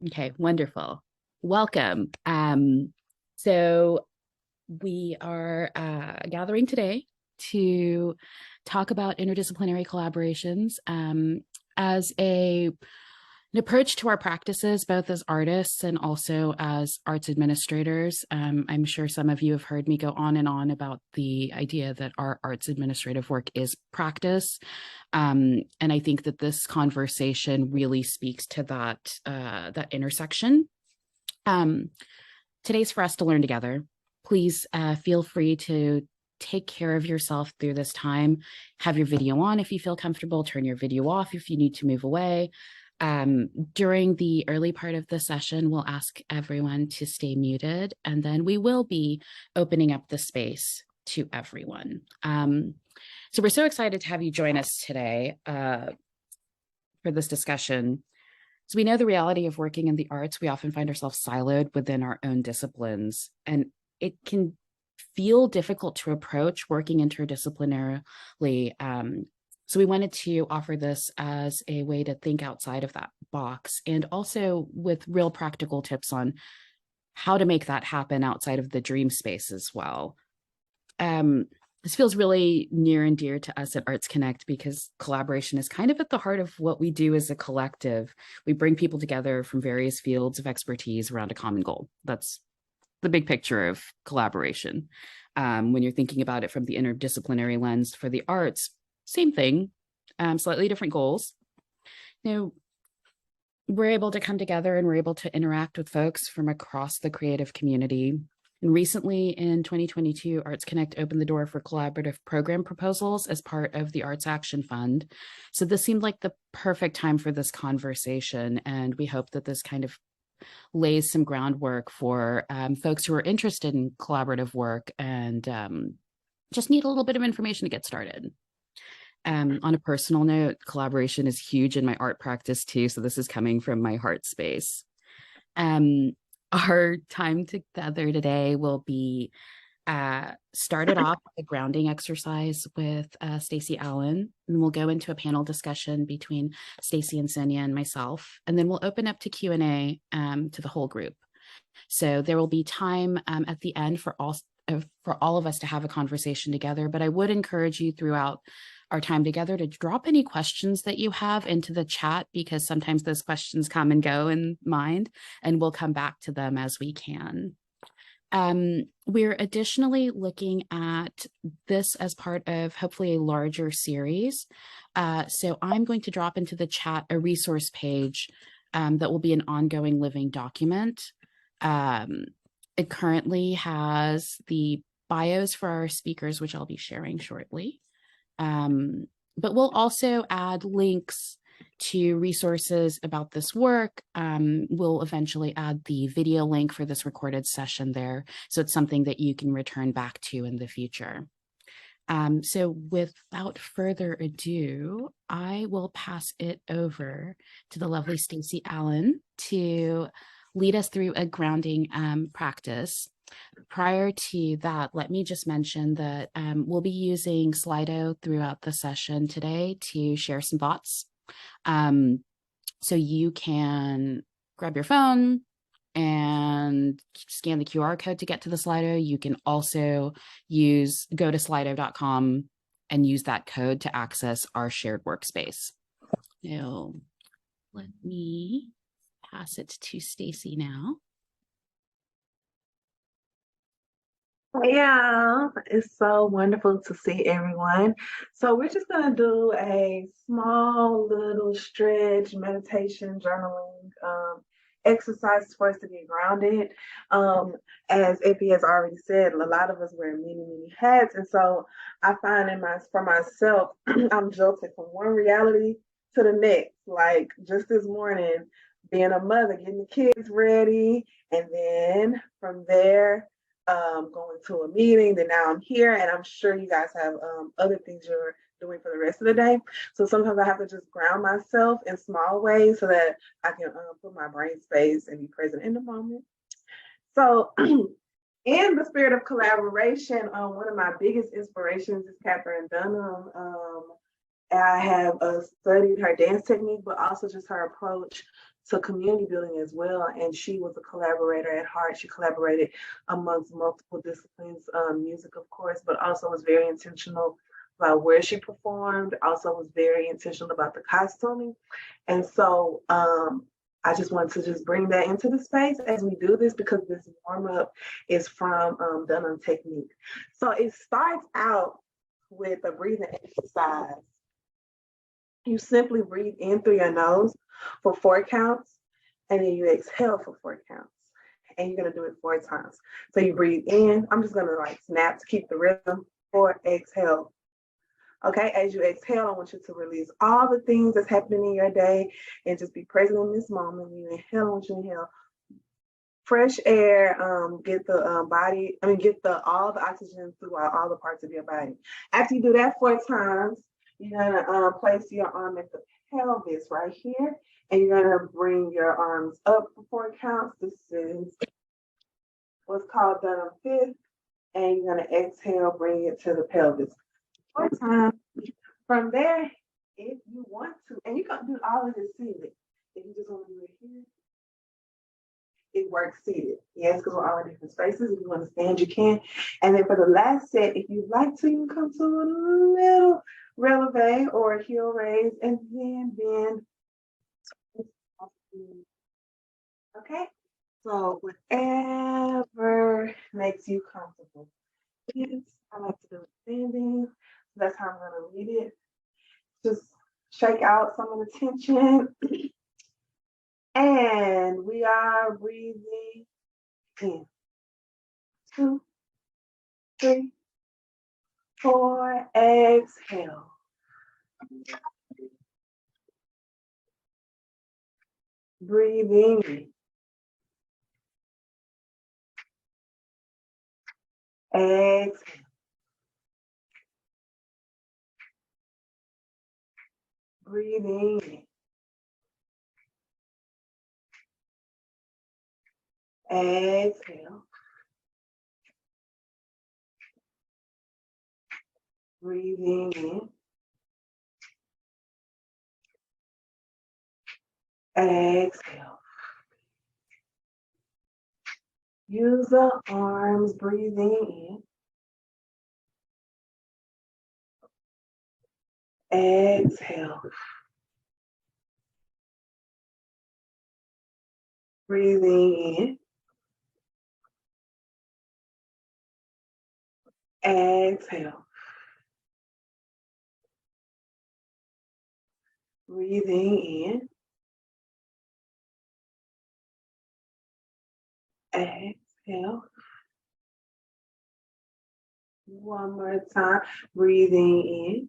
Okay, wonderful. Welcome. So we are gathering today to talk about interdisciplinary collaborations as an approach to our practices, both as artists and also as arts administrators. I'm sure some of you have heard me go on and on about the idea that our arts administrative work is practice. And I think that this conversation really speaks to that intersection. Um, Today's for us to learn together. Please feel free to take care of yourself through this time. Have your video on if you feel comfortable, turn your video off if you need to move away. During the early part of the session, we'll ask everyone to stay muted, and then we will be opening up the space to everyone. So we're so excited to have you join us today for this discussion. So we know the reality of working in the arts, we often find ourselves siloed within our own disciplines, and it can feel difficult to approach working interdisciplinarily. So we wanted to offer this as a way to think outside of that box, and also with real practical tips on how to make that happen outside of the dream space as well. This feels really near and dear to us at Arts Connect because collaboration is kind of at the heart of what we do as a collective. We bring people together from various fields of expertise around a common goal. That's the big picture of collaboration. When you're thinking about it from the interdisciplinary lens for the arts, same thing, slightly different goals. We're able to come together and we're able to interact with folks from across the creative community. And recently in 2022, Arts Connect opened the door for collaborative program proposals as part of the Arts Action Fund. So this seemed like the perfect time for this conversation. And we hope that this kind of lays some groundwork for folks who are interested in collaborative work and just need a little bit of information to get started. On a personal note, collaboration is huge in my art practice too. So this is coming from my heart space. Our time together today will be started off with a grounding exercise with Stacey Allen, and we'll go into a panel discussion between Stacey and Sonia and myself, and then we'll open up to Q&A to the whole group. So there will be time at the end for all of us to have a conversation together, but I would encourage you throughout our time together to drop any questions that you have into the chat, because sometimes those questions come and go in mind, and we'll come back to them as we can. We're additionally looking at this as part of hopefully a larger series. So I'm going to drop into the chat a resource page that will be an ongoing living document. It currently has the bios for our speakers, which I'll be sharing shortly. But we'll also add links to resources about this work. We'll eventually add the video link for this recorded session there, so it's something that you can return back to in the future. So without further ado, I will pass it over to the lovely Stacey Allen to lead us through a grounding practice. Prior to that, let me just mention that we'll be using Slido throughout the session today to share some thoughts. So you can grab your phone and scan the QR code to get to the Slido. You can also go to slido.com and use that code to access our shared workspace. So let me pass it to Stacey now. Yeah, it's so wonderful to see everyone. So we're just going to do a small little stretch meditation journaling exercise for us to get grounded. As Effie has already said, a lot of us wear many hats. And so I find for myself, I'm jolted from one reality to the next. Like just this morning, being a mother, getting the kids ready, and then from there, going to a meeting. Then now I'm here, and I'm sure you guys have other things you're doing for the rest of the day. So sometimes I have to just ground myself in small ways so that I can put my brain space and be present in the moment. So in the spirit of collaboration, one of my biggest inspirations is Catherine Dunham. I have studied her dance technique, but also just her approach to community building as well. And she was a collaborator at heart. She collaborated amongst multiple disciplines, music, of course, but also was very intentional about where she performed, also was very intentional about the costuming. And so I just wanted to just bring that into the space as we do this, because this warm up is from done on technique. So it starts out with a breathing exercise. You simply breathe in through your nose for 4 counts, and then you exhale for 4 counts. And you're gonna do it 4 times. So you breathe in. I'm just gonna like snap to keep the rhythm. 4, exhale. Okay, as you exhale, I want you to release all the things that's happening in your day and just be present in this moment. When you inhale, I want you to inhale fresh air, get the get all the oxygen throughout all the parts of your body. After you do that 4 times, you're gonna place your arm at the pelvis right here, and you're gonna bring your arms up for 4 counts. This is what's called Dunham fifth, and you're gonna exhale, bring it to the pelvis. 4 times. From there, if you want to, and you can do all of this seated. If you just want to do it here, it works seated. Yes, because we're all in different spaces. If you want to stand, you can. And then for the last set, if you'd like to, you can come to a little releve or a heel raise, and then bend. Okay? So whatever makes you comfortable. Yes, I like to do it standing. That's how I'm going to lead it. Just shake out some of the tension. And we are breathing in. 2, 3, 4. Exhale. Breathing in. Exhale. Breathing in. Exhale. Breathing in. Exhale. Use the arms, breathing in. Exhale. Breathing in. Exhale. Breathing in. Exhale. One more time. Breathing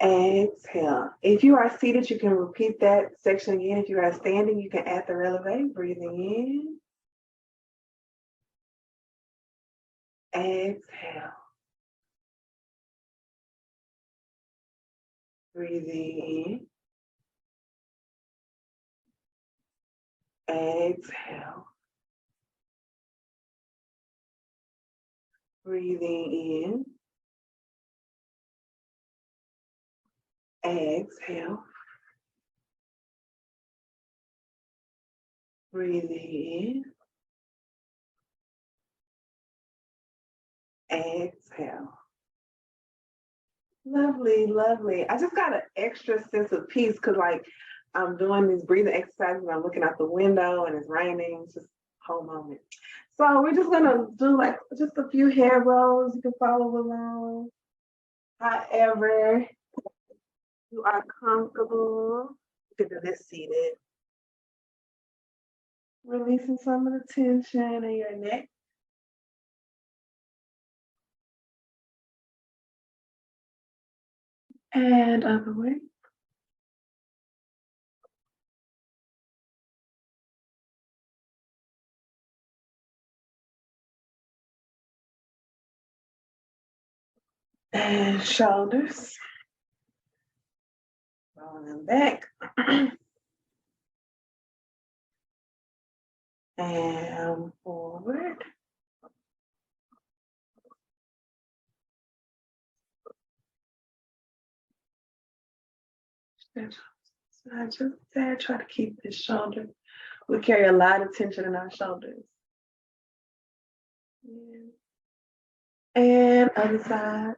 in. Exhale. If you are seated, you can repeat that section again. If you are standing, you can add the releve. Breathing in. Exhale. Breathing in. Exhale. Breathing in. Exhale. Breathing in. Exhale. Lovely, lovely. I just got an extra sense of peace because, like, I'm doing these breathing exercises and I'm looking out the window and it's raining. It's just a whole moment. So we're just gonna do like just a few hair rolls. You can follow along. However, you are comfortable. You can do this seated. Releasing some of the tension in your neck. And other way. And shoulders. Rolling back. And forward. So I just try to keep this shoulder. We carry a lot of tension in our shoulders. And other side.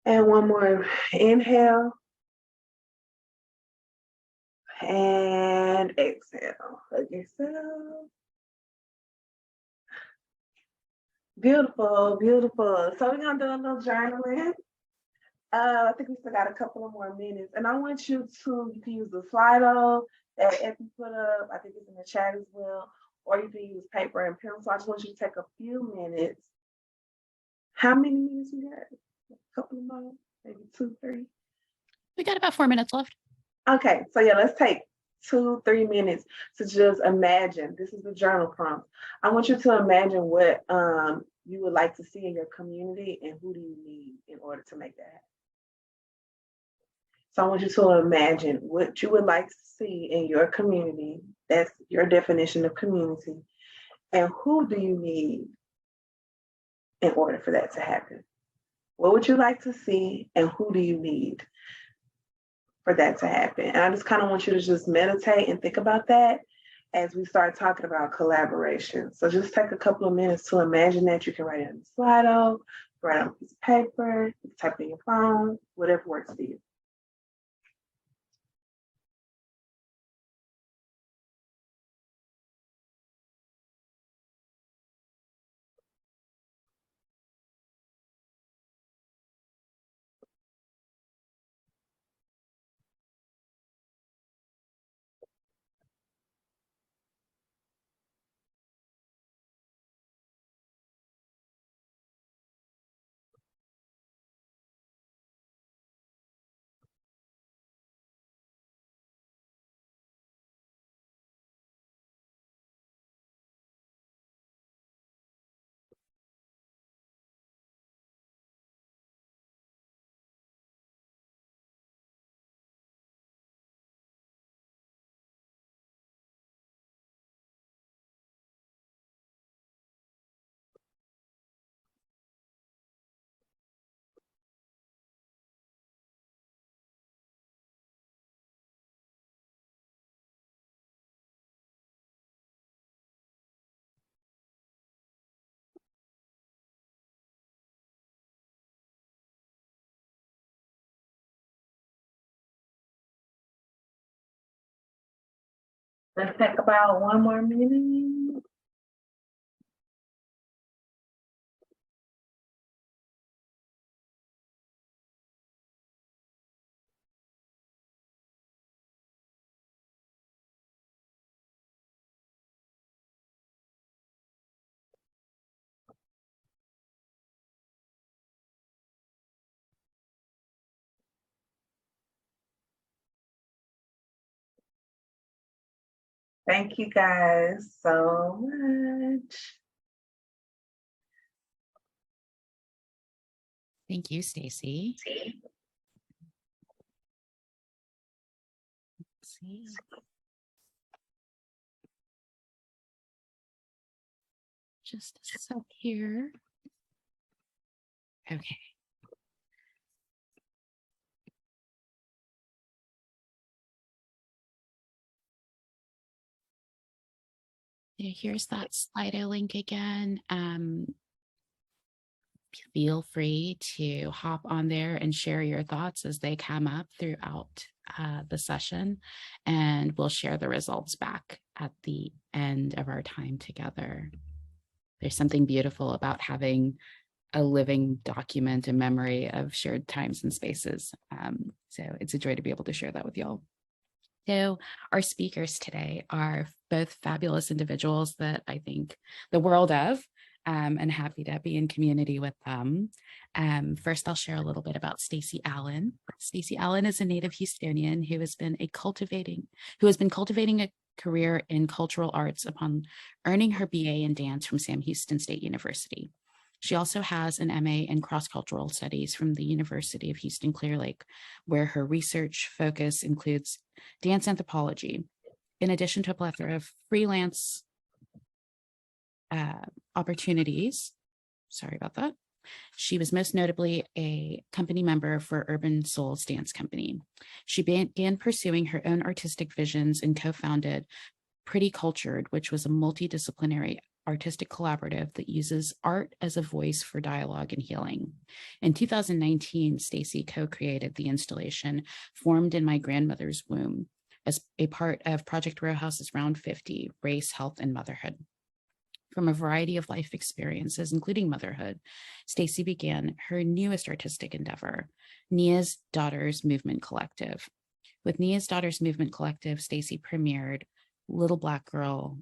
And one more inhale. And exhale. Hug yourself. Beautiful, beautiful. So we're gonna do a little journaling. I think we still got a couple of more minutes. And I want you can use the Slido that Effie put up. I think it's in the chat as well. Or you can use paper and pencil. I just want you to take a few minutes. How many minutes we got? A couple of more, maybe 2, 3. We got about 4 minutes left. Okay, so yeah, let's take 2, 3 minutes to just imagine. This is the journal prompt. I want you to imagine what you would like to see in your community and who do you need in order to make that happen. So I want you to imagine what you would like to see in your community. That's your definition of community. And who do you need in order for that to happen? What would you like to see and who do you need for that to happen? And I just kind of want you to just meditate and think about that as we start talking about collaboration. So just take a couple of minutes to imagine that. You can write it on the Slido, write it on a piece of paper, type it in your phone, whatever works for you. Let's take about 1 more minute. Thank you guys so much. Thank you, Stacy. Let's see. Just a sec here. Okay. Yeah, here's that Slido link again. Feel free to hop on there and share your thoughts as they come up throughout the session, and we'll share the results back at the end of our time together. There's something beautiful about having a living document, a memory of shared times and spaces. So it's a joy to be able to share that with y'all. So our speakers today are both fabulous individuals that I think the world of, and happy to be in community with them. First, I'll share a little bit about Stacy Allen. Stacy Allen is a native Houstonian who has been cultivating a career in cultural arts upon earning her BA in dance from Sam Houston State University. She also has an MA in cross-cultural studies from the University of Houston Clear Lake, where her research focus includes dance anthropology, in addition to a plethora of freelance opportunities. Sorry about that. She was most notably a company member for Urban Souls Dance Company. She began pursuing her own artistic visions and co-founded Pretty Cultured, which was a multidisciplinary artistic collaborative that uses art as a voice for dialogue and healing. In 2019, Stacy co-created the installation Formed in My Grandmother's Womb as a part of Project Row House's Round 50, Race, Health, and Motherhood. From a variety of life experiences, including motherhood, Stacy began her newest artistic endeavor, Nia's Daughters Movement Collective. With Nia's Daughters Movement Collective, Stacy premiered Little Black Girl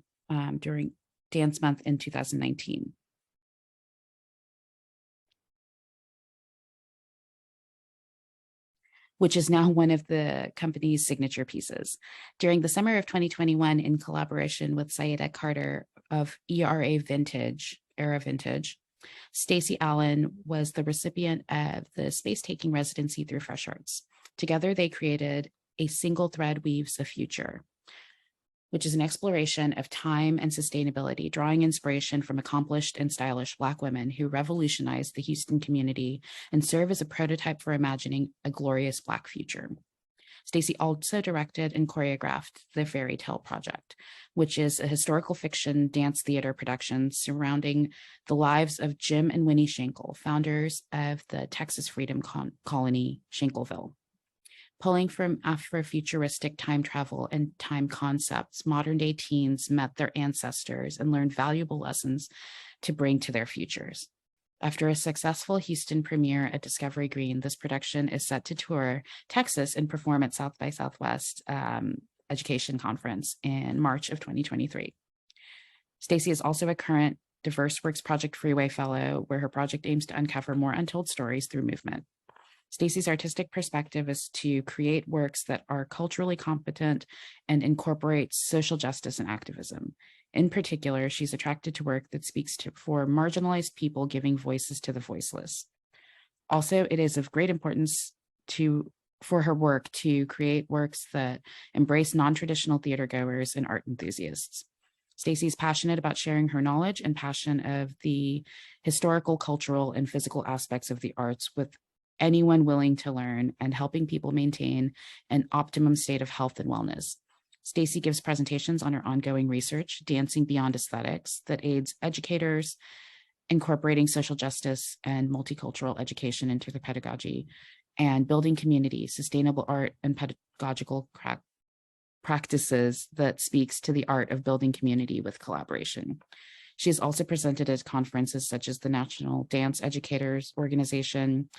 during Dance Month in 2019. Which is now one of the company's signature pieces. During the summer of 2021, in collaboration with Saida Carter of Era Vintage, Stacy Allen was the recipient of the space-taking residency through Fresh Arts. Together, they created A Single Thread Weaves a Future, which is an exploration of time and sustainability, drawing inspiration from accomplished and stylish Black women who revolutionized the Houston community and serve as a prototype for imagining a glorious Black future. Stacy also directed and choreographed the Fairy Tale Project, which is a historical fiction dance theater production surrounding the lives of Jim and Winnie Schenkel, founders of the Texas Freedom Colony, Schenkelville. Pulling from Afrofuturistic time travel and time concepts, modern-day teens met their ancestors and learned valuable lessons to bring to their futures. After a successful Houston premiere at Discovery Green, this production is set to tour Texas and perform at South by Southwest Education Conference in March of 2023. Stacy is also a current Diverse Works Project Freeway Fellow, where her project aims to uncover more untold stories through movement. Stacy's artistic perspective is to create works that are culturally competent and incorporate social justice and activism. In particular, she's attracted to work that speaks for marginalized people, giving voices to the voiceless. Also, it is of great importance for her work to create works that embrace non-traditional theater goers and art enthusiasts. Stacy is passionate about sharing her knowledge and passion of the historical, cultural, and physical aspects of the arts with anyone willing to learn and helping people maintain an optimum state of health and wellness. Stacy gives presentations on her ongoing research, Dancing Beyond Aesthetics, that aids educators incorporating social justice and multicultural education into their pedagogy and building community, sustainable art and pedagogical practices that speaks to the art of building community with collaboration. She has also presented at conferences such as the National Dance Educators Organization,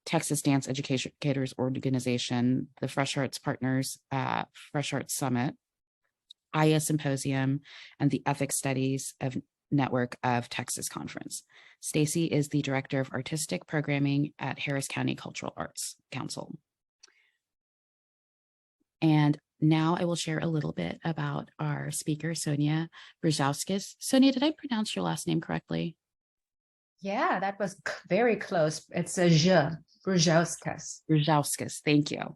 Texas Dance Educators Organization, the Fresh Arts Partners Fresh Arts Summit, IA Symposium, and the Ethics Studies of Network of Texas Conference. Stacy is the Director of Artistic Programming at Harris County Cultural Arts Council. And now I will share a little bit about our speaker, Sonia Brzeziauskas. Sonia, did I pronounce your last name correctly? Yeah, that was very close. It's a je, Brzeziauskas. Brzeziauskas, thank you.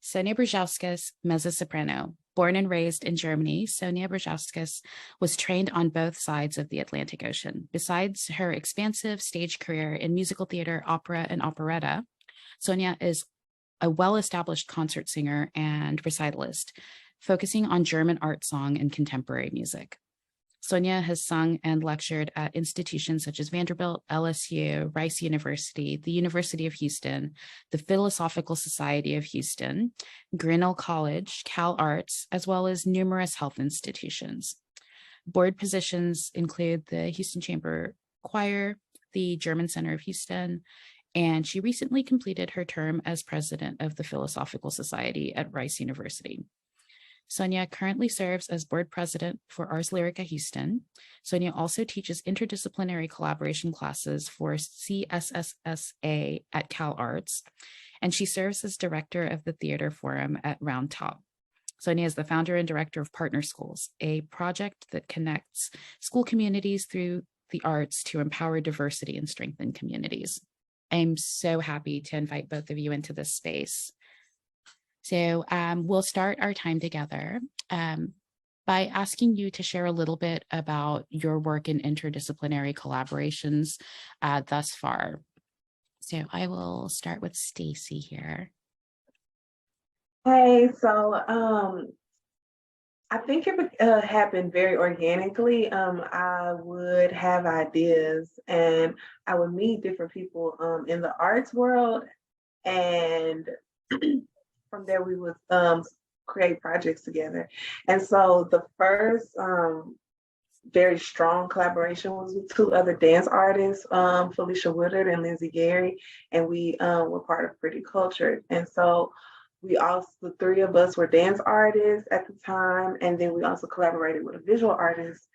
Sonia Brzeziauskas, mezzo-soprano. Born and raised in Germany, Sonia Brzeziauskas was trained on both sides of the Atlantic Ocean. Besides her expansive stage career in musical theater, opera, and operetta, Sonia is a well-established concert singer and recitalist, focusing on German art song and contemporary music. Sonia has sung and lectured at institutions such as Vanderbilt, LSU, Rice University, the University of Houston, the Philosophical Society of Houston, Grinnell College, Cal Arts, as well as numerous health institutions. Board positions include the Houston Chamber Choir, the German Center of Houston, and she recently completed her term as president of the Philosophical Society at Rice University. Sonia currently serves as board president for Ars Lyrica Houston. Sonia also teaches interdisciplinary collaboration classes for CSSSA at Cal Arts, and she serves as director of the Theater Forum at Round Top. Sonia is the founder and director of Partner Schools, a project that connects school communities through the arts to empower diversity and strengthen communities. I'm so happy to invite both of you into this space. So we'll start our time together by asking you to share a little bit about your work in interdisciplinary collaborations thus far. So I will start with Stacy here. Hey, so I think it happened very organically. I would have ideas and I would meet different people in the arts world, and from there we would create projects together. And so the first very strong collaboration was with two other dance artists, Felicia Woodard and Lindsay Gary, and we were part of Pretty Culture. And so the three of us were dance artists at the time, and then we also collaborated with a visual artist,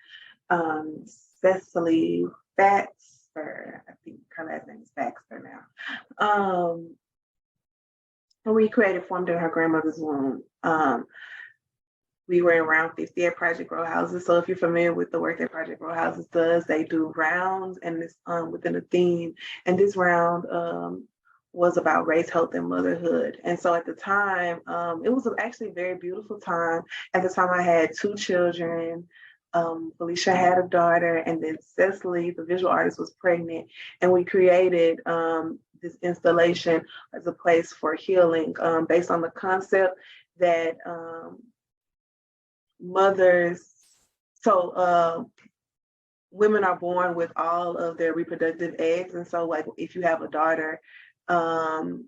Cecily Baxter. I think her last name is Baxter now. And we created Formed in Her Grandmother's Womb. We were in round 50 at Project Row Houses. So if you're familiar with the work that Project Row Houses does, they do rounds and it's within a theme. And this round was about race, health, and motherhood. And so at the time, it was actually a very beautiful time. At the time, I had two children. Felicia had a daughter, and then Cecily, the visual artist, was pregnant. And we created this installation as a place for healing based on the concept that women are born with all of their reproductive eggs. And so like if you have a daughter, then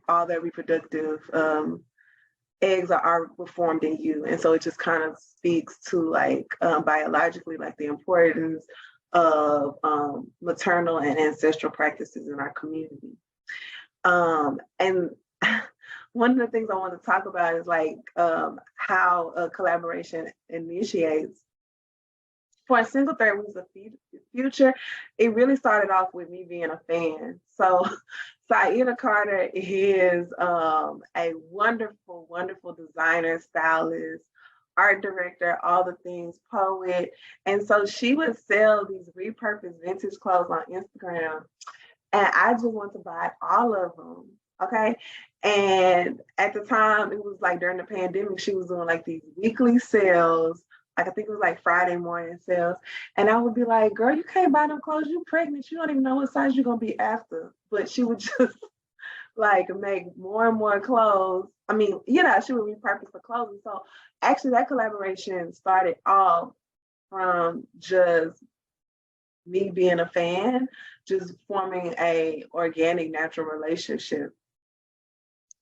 all their reproductive eggs were formed in you. And so it just kind of speaks to like biologically, like the importance of maternal and ancestral practices in our community. And one of the things I want to talk about is like how a collaboration initiates. For A Single Thread Was the Future, it really started off with me being a fan. So Saida Carter is a wonderful, wonderful designer, stylist, art director, all the things, poet. And so she would sell these repurposed vintage clothes on Instagram. And I just want to buy all of them. Okay. And at the time, it was like during the pandemic, she was doing like these weekly sales. Like I think it was like Friday morning sales. And I would be like, girl, you can't buy them clothes. You pregnant. You don't even know what size you're going to be after. But she would just like make more and more clothes. I mean, she would repurpose the clothes. And so actually that collaboration started off from just me being a fan, just forming a organic, natural relationship.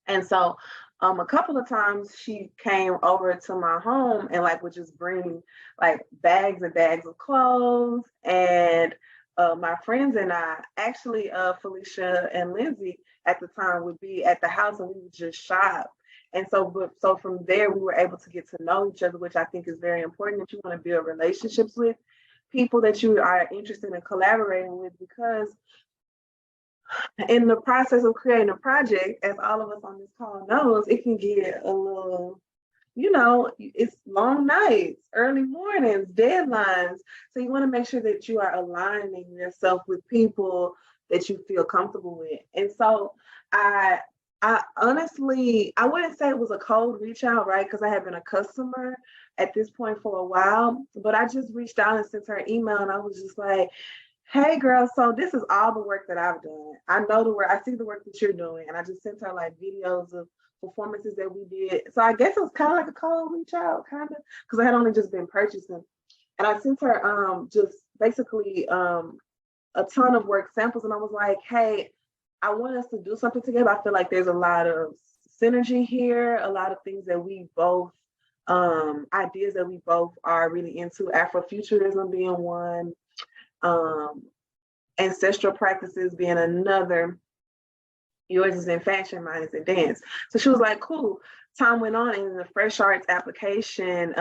And so a couple of times she came over to my home and like would just bring like bags and bags of clothes. And my friends and I, actually Felicia and Lindsay at the time, would be at the house and we would just shop. And so from there, we were able to get to know each other, which I think is very important, that you want to build relationships with people that you are interested in collaborating with, because in the process of creating a project, as all of us on this call knows, it can get a little, it's long nights, early mornings, deadlines. So you want to make sure that you are aligning yourself with people that you feel comfortable with. And so I honestly, I wouldn't say it was a cold reach out, right? Because I had been a customer at this point for a while, but I just reached out and sent her an email and I was just like, hey girl, so this is all the work that I've done. I know the work, I see the work that you're doing. And I just sent her like videos of performances that we did. So I guess it was kind of like a cold reach out, kind of, because I had only just been purchasing. And I sent her just basically a ton of work samples. And I was like, hey, I want us to do something together. I feel like there's a lot of synergy here, a lot of things that we both, ideas that we both are really into, Afrofuturism being one, ancestral practices being another. Yours is in fashion, mine is in dance. So she was like, cool. Time went on and the Fresh Arts application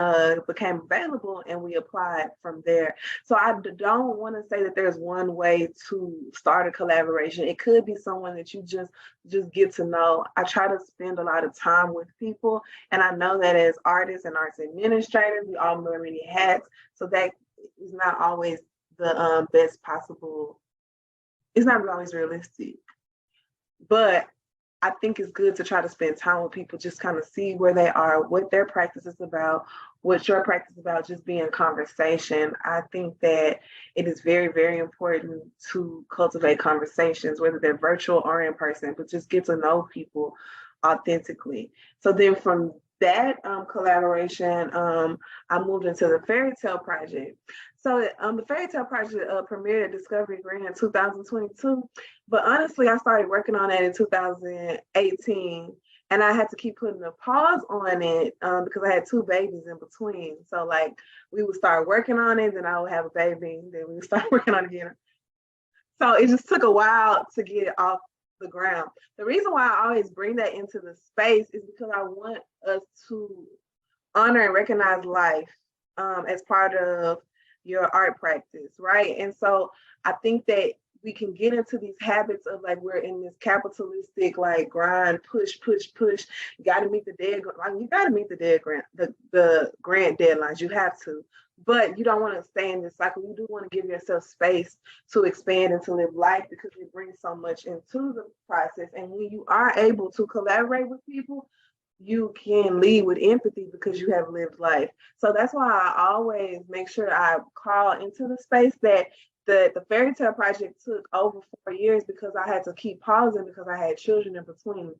became available and we applied from there. So I don't want to say that there's one way to start a collaboration. It could be someone that you just get to know. I try to spend a lot of time with people, and I know that as artists and arts administrators, we all wear many hats. So that is not always the best possible. It's not always realistic. But I think it's good to try to spend time with people, just kind of see where they are, what their practice is about, what your practice is about, just be in conversation. I think that it is very, very important to cultivate conversations, whether they're virtual or in person, but just get to know people authentically. So then from that collaboration, I moved into the Fairy Tale Project. So the Fairy Tale Project premiered at Discovery Green in 2022. But honestly, I started working on it in 2018, and I had to keep putting a pause on it because I had two babies in between. So like we would start working on it, then I would have a baby, then we would start working on it again. So it just took a while to get it off the ground. The reason why I always bring that into the space is because I want us to honor and recognize life as part of your art practice, right? And so I think that we can get into these habits of like we're in this capitalistic like grind, push, push, push. You got to meet the you got to meet the grant deadlines. You have to, but you don't want to stay in this cycle. You do want to give yourself space to expand and to live life because it brings so much into the process. And when you are able to collaborate with people, you can lead with empathy because you have lived life. So that's why I always make sure I call into the space that the Fairy Tale Project took over 4 years because I had to keep pausing because I had children in between.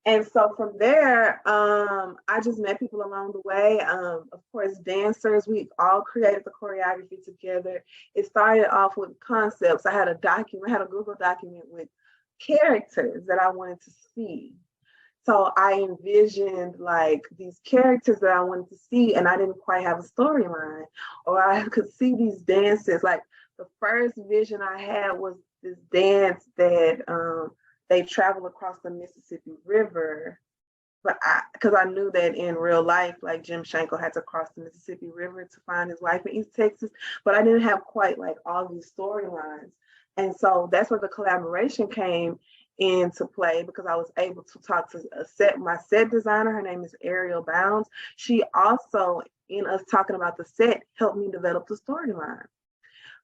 And so from there, I just met people along the way. Of course, dancers, we all created the choreography together. It started off with concepts. I had a Google document with characters that I wanted to see. So I envisioned like these characters that I wanted to see, and I didn't quite have a storyline, or I could see these dances. Like the first vision I had was this dance that they travel across the Mississippi River, but because I knew that in real life, like Jim Shanko had to cross the Mississippi River to find his wife in East Texas, but I didn't have quite like all these storylines, and so that's where the collaboration came into play because I was able to talk to my set designer. Her name is Ariel Bounds. She also, in us talking about the set, helped me develop the storyline.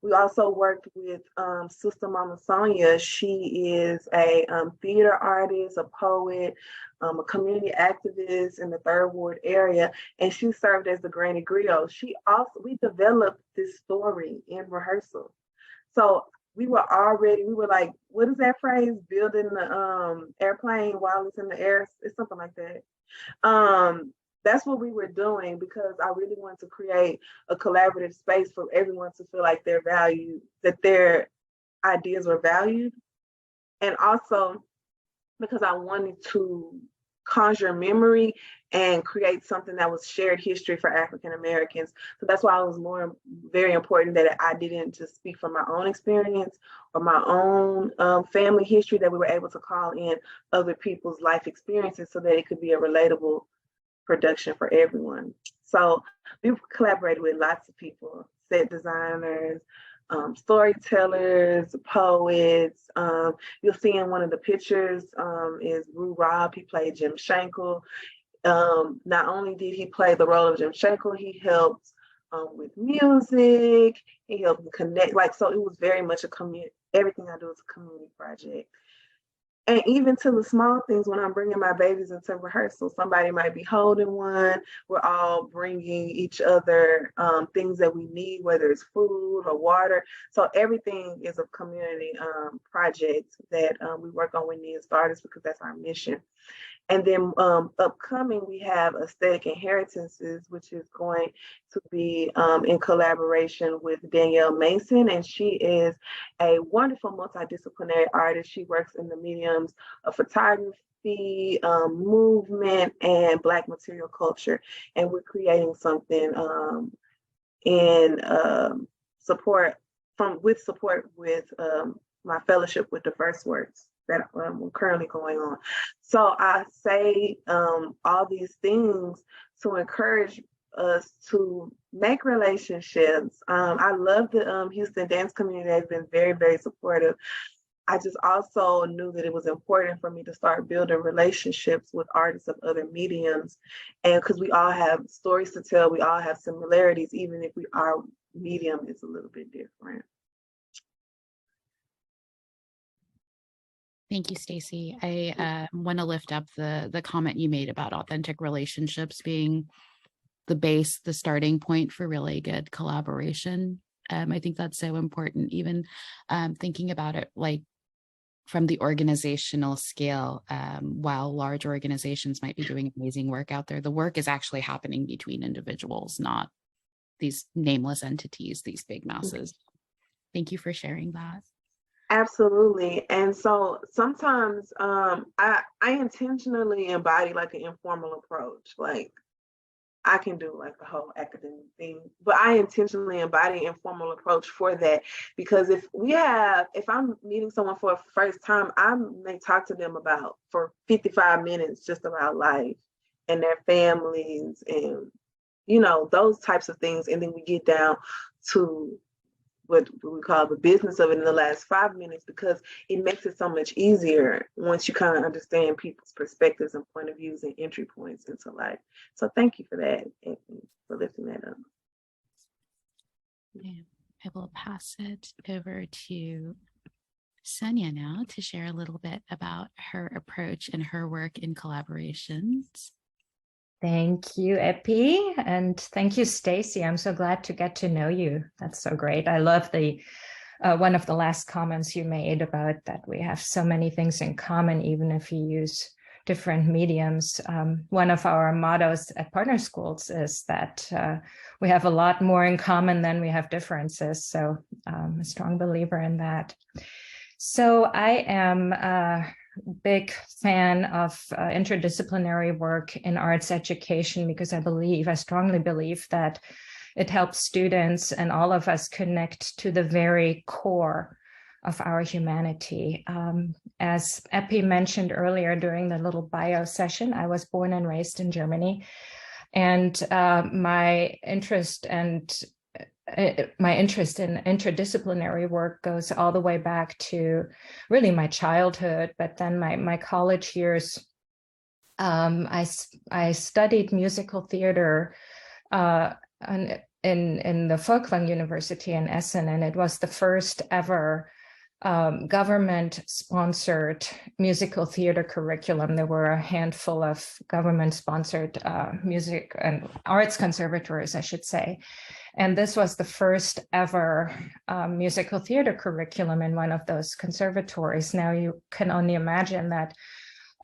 We also worked with Sister Mama Sonia. She is a theater artist, a poet, a community activist in the Third Ward area, and she served as the Granny Griot. We developed this story in rehearsal. So we were like, what is that phrase? Building the airplane while it's in the air. It's something like that. That's what we were doing because I really wanted to create a collaborative space for everyone to feel like they're valued, that their ideas were valued. And also because I wanted to conjure memory and create something that was shared history for African Americans. So that's why it was very important that I didn't just speak from my own experience or my own family history, that we were able to call in other people's life experiences so that it could be a relatable production for everyone. So we've collaborated with lots of people, set designers, storytellers, poets. You'll see in one of the pictures is Rue Robb. He played Jim Shankle. Not only did he play the role of Jim Shankle, he helped with music. He helped connect. So it was very much everything I do is a community project. And even to the small things, when I'm bringing my babies into rehearsal, somebody might be holding one. We're all bringing each other things that we need, whether it's food or water. So everything is a community project that we work on with Needs Artists because that's our mission. And then upcoming, we have Aesthetic Inheritances, which is going to be in collaboration with Danielle Mason. And she is a wonderful multidisciplinary artist. She works in the mediums of photography, movement, and Black material culture. And we're creating something in support with my fellowship with Diverse Works that currently going on. So I say all these things to encourage us to make relationships. I love the Houston dance community. They've been very, very supportive. I just also knew that it was important for me to start building relationships with artists of other mediums. And because we all have stories to tell, we all have similarities, even if our medium is a little bit different. Thank you, Stacy. I want to lift up the comment you made about authentic relationships being the base, the starting point for really good collaboration. I think that's so important, even thinking about it like from the organizational scale. While large organizations might be doing amazing work out there, the work is actually happening between individuals, not these nameless entities, these big masses. Thank you for sharing that. Absolutely. And so sometimes I intentionally embody like an informal approach. Like I can do like the whole academic thing, but I intentionally embody informal approach for that, because if I'm meeting someone for a first time, I may talk to them about for 55 minutes just about life and their families and those types of things, and then we get down to what we call the business of it in the last 5 minutes, because it makes it so much easier once you kind of understand people's perspectives and point of views and entry points into life. So thank you for that, Anthony, for lifting that up. Yeah, I will pass it over to Sonia now to share a little bit about her approach and her work in collaborations. Thank you, Epi, and thank you, Stacy. I'm so glad to get to know you. That's so great. I love the one of the last comments you made about that we have so many things in common, even if you use different mediums. One of our mottos at partner schools is that we have a lot more in common than we have differences. So I'm a strong believer in that. So I am big fan of interdisciplinary work in arts education, because I strongly believe that it helps students and all of us connect to the very core of our humanity. As Epi mentioned earlier during the little bio session, I was born and raised in Germany, and my interest in interdisciplinary work goes all the way back to really my childhood, but then my college years. I studied musical theater in the Folkwang University in Essen, and it was the first ever government-sponsored musical theater curriculum. There were a handful of government-sponsored music and arts conservatories, I should say. And this was the first ever musical theater curriculum in one of those conservatories. Now you can only imagine that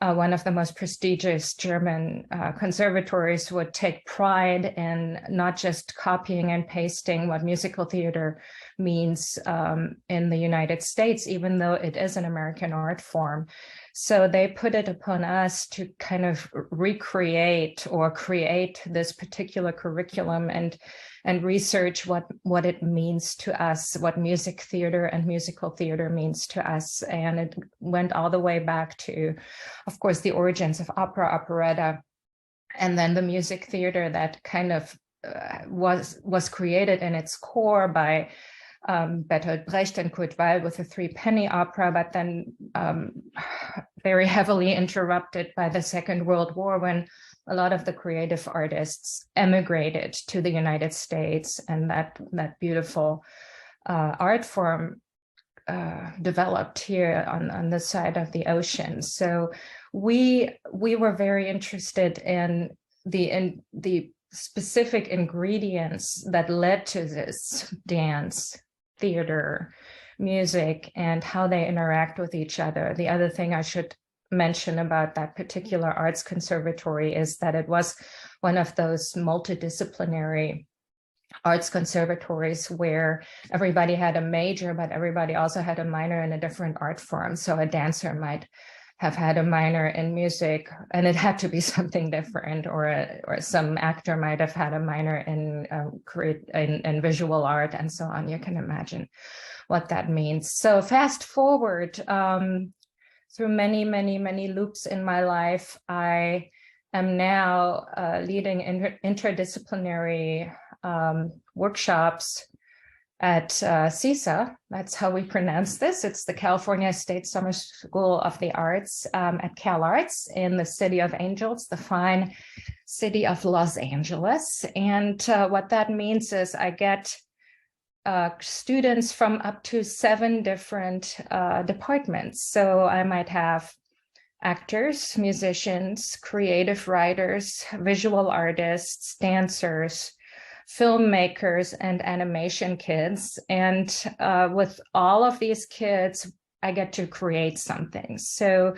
one of the most prestigious German conservatories would take pride in not just copying and pasting what musical theater means in the United States, even though it is an American art form. So they put it upon us to kind of recreate or create this particular curriculum and research what it means to us, what music theater and musical theater means to us. And it went all the way back to, of course, the origins of opera, operetta, and then the music theater that kind of was created in its core by Bertolt Brecht and Kurt Weill with the Three Penny Opera, but then very heavily interrupted by the Second World War, when a lot of the creative artists emigrated to the United States, and that beautiful art form developed here on this side of the ocean. So we were very interested in the specific ingredients that led to this dance, theater, music, and how they interact with each other. The other thing I should mention about that particular arts conservatory is that it was one of those multidisciplinary arts conservatories where everybody had a major, but everybody also had a minor in a different art form. So a dancer might have had a minor in music, and it had to be something different, or some actor might have had a minor in visual art, and so on. You can imagine what that means. So fast forward through many loops in my life, I am now leading interdisciplinary workshops at CISA. That's how we pronounce this. It's the California State Summer School of the Arts at CalArts in the City of Angels, the fine city of Los Angeles. And what that means is I get students from up to 7 different departments. So I might have actors, musicians, creative writers, visual artists, dancers, filmmakers, and animation kids. And with all of these kids, I get to create something. So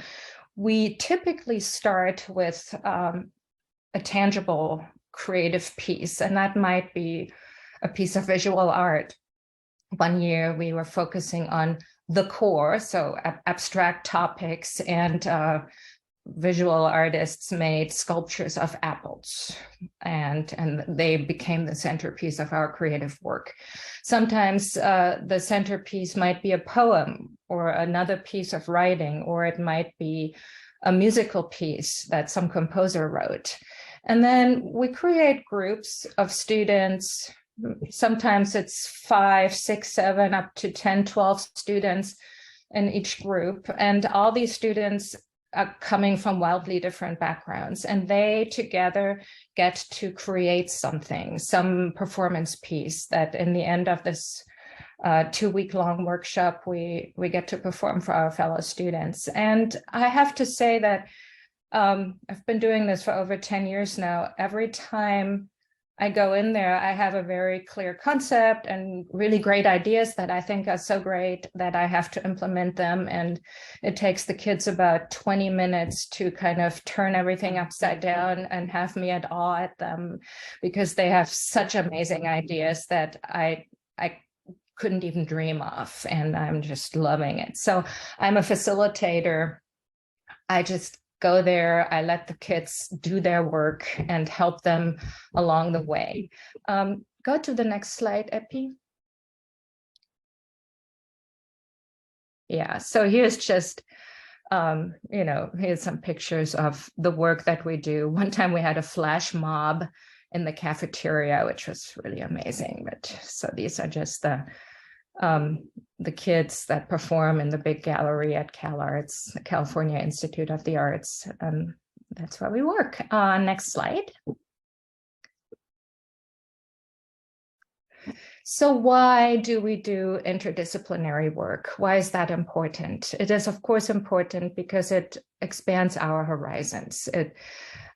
we typically start with a tangible creative piece, and that might be a piece of visual art. One year we were focusing on the core, so abstract topics, and visual artists made sculptures of apples, and they became the centerpiece of our creative work. Sometimes the centerpiece might be a poem or another piece of writing, or it might be a musical piece that some composer wrote. And then we create groups of students. Sometimes it's 5, 6, 7, up to 10, 12 students in each group. And all these students are coming from wildly different backgrounds, and they together get to create something, some performance piece that in the end of this 2-week-long workshop, we get to perform for our fellow students. And I have to say that I've been doing this for over 10 years now. Every time I go in there, I have a very clear concept and really great ideas that I think are so great that I have to implement them. And it takes the kids about 20 minutes to kind of turn everything upside down and have me at awe at them, because they have such amazing ideas that I couldn't even dream of, and I'm just loving it. So I'm a facilitator. I just go there, I let the kids do their work and help them along the way. Go to the next slide, Epi. Yeah, so here's just, here's some pictures of the work that we do. One time we had a flash mob in the cafeteria, which was really amazing. But so these are just the kids that perform in the big gallery at CalArts, the California Institute of the Arts. That's where we work. Next slide. So why do we do interdisciplinary work? Why is that important? It is, of course, important because it expands our horizons. It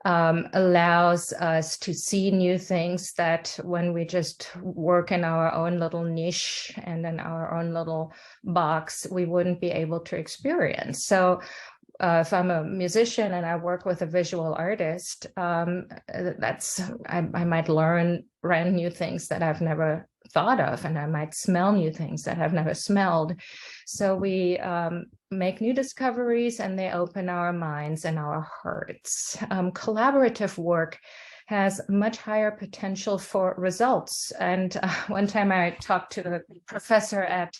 allows us to see new things that when we just work in our own little niche and in our own little box, we wouldn't be able to experience. So if I'm a musician and I work with a visual artist, I might learn brand new things that I've never thought of, and I might smell new things that I've never smelled. So we make new discoveries, and they open our minds and our hearts. Collaborative work has much higher potential for results. And one time I talked to a professor at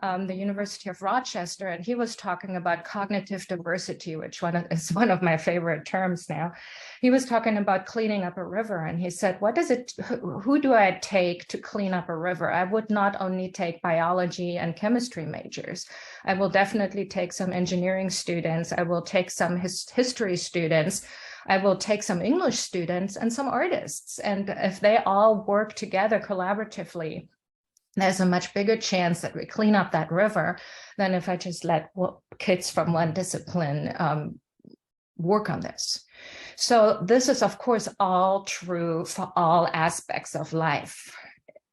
the University of Rochester, and he was talking about cognitive diversity, which is one of my favorite terms now. He was talking about cleaning up a river, and he said, who do I take to clean up a river? I would not only take biology and chemistry majors. I will definitely take some engineering students. I will take some history students. I will take some English students and some artists. And if they all work together collaboratively, there's a much bigger chance that we clean up that river than if I just let kids from one discipline work on this. So this is, of course, all true for all aspects of life.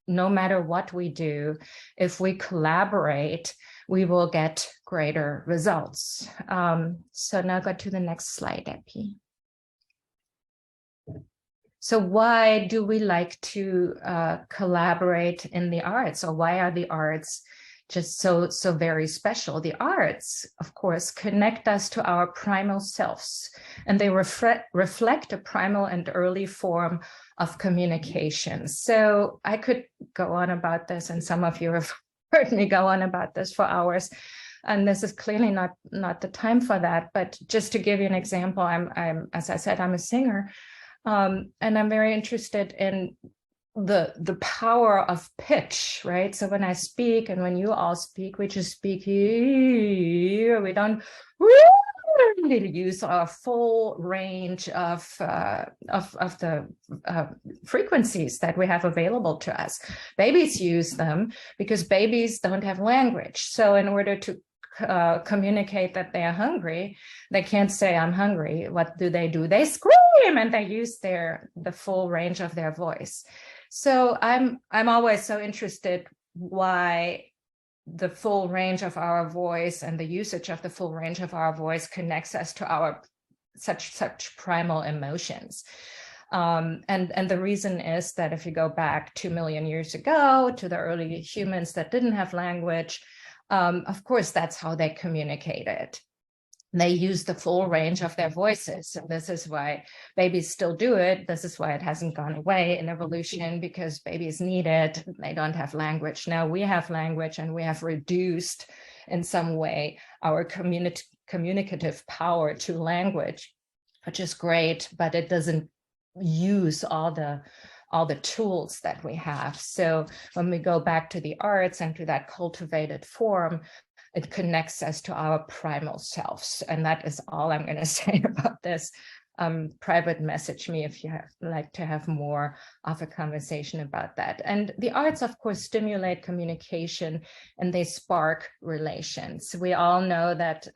No matter what we do, if we collaborate, we will get greater results. So now go to the next slide, Epi. So why do we like to collaborate in the arts, or why are the arts just so very special? The arts, of course, connect us to our primal selves, and they reflect a primal and early form of communication. So I could go on about this, and some of you have heard me go on about this for hours, and this is clearly not the time for that. But just to give you an example, I'm as I said, I'm a singer. And I'm very interested in the power of pitch, right? So when I speak and when you all speak, we just speak here. We don't literally use our full range of the frequencies that we have available to us. Babies use them because babies don't have language. So in order to communicate that they are hungry, they can't say I'm hungry. What do? They scream, and they use the full range of their voice. So I'm always so interested why the full range of our voice and the usage of the full range of our voice connects us to our such primal emotions. And the reason is that if you go back 2 million years ago to the early humans that didn't have language, of course, that's how they communicated. They use the full range of their voices. And this is why babies still do it. This is why it hasn't gone away in evolution, because babies need it. They don't have language. Now we have language, and we have reduced in some way our communicative power to language, which is great, but it doesn't use all the tools that we have. So when we go back to the arts and to that cultivated form, it connects us to our primal selves. And that is all I'm going to say about this. Private message me if you like to have more of a conversation about that. And the arts, of course, stimulate communication, and they spark relations. We all know that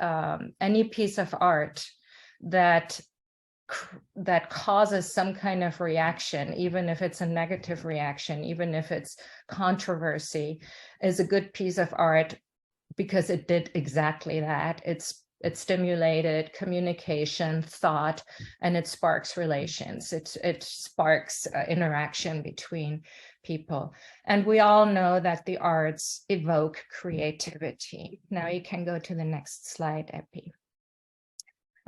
any piece of art that causes some kind of reaction, even if it's a negative reaction, even if it's controversy, is a good piece of art, because it did exactly that. It stimulated communication, thought, and it sparks relations. It sparks interaction between people. And we all know that the arts evoke creativity. Now you can go to the next slide, Epi.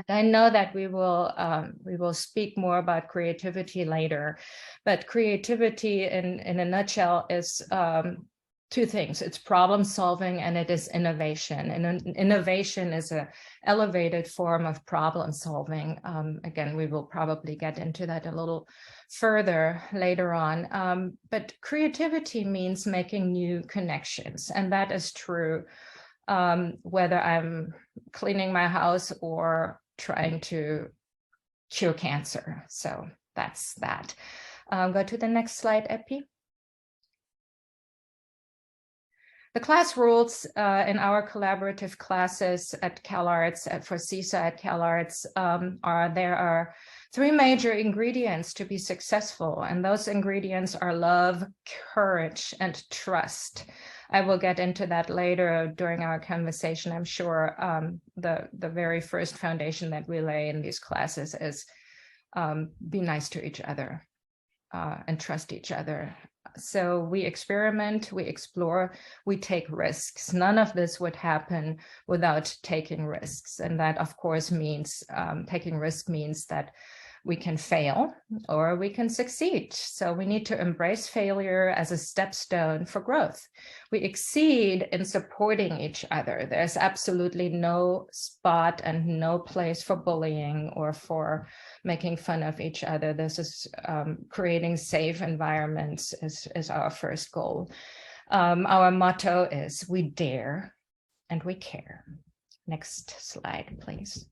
I know that we will speak more about creativity later, but creativity in a nutshell is two things. It's problem solving, and it is innovation. And innovation is an elevated form of problem solving. Again, we will probably get into that a little further later on. But creativity means making new connections, and that is true whether I'm cleaning my house or trying to cure cancer. So that's that. Go to the next slide, Epi. The class rules in our collaborative classes at CalArts, for CISA at CalArts, there are 3 major ingredients to be successful, and those ingredients are love, courage, and trust. I will get into that later during our conversation. I'm sure the very first foundation that we lay in these classes is be nice to each other and trust each other. So we experiment, we explore, we take risks. None of this would happen without taking risks. And that, of course, means taking risk means that we can fail or we can succeed. So we need to embrace failure as a stepstone for growth. We exceed in supporting each other. There's absolutely no spot and no place for bullying or for making fun of each other. This is creating safe environments is our first goal. Our motto is we dare and we care. Next slide, please.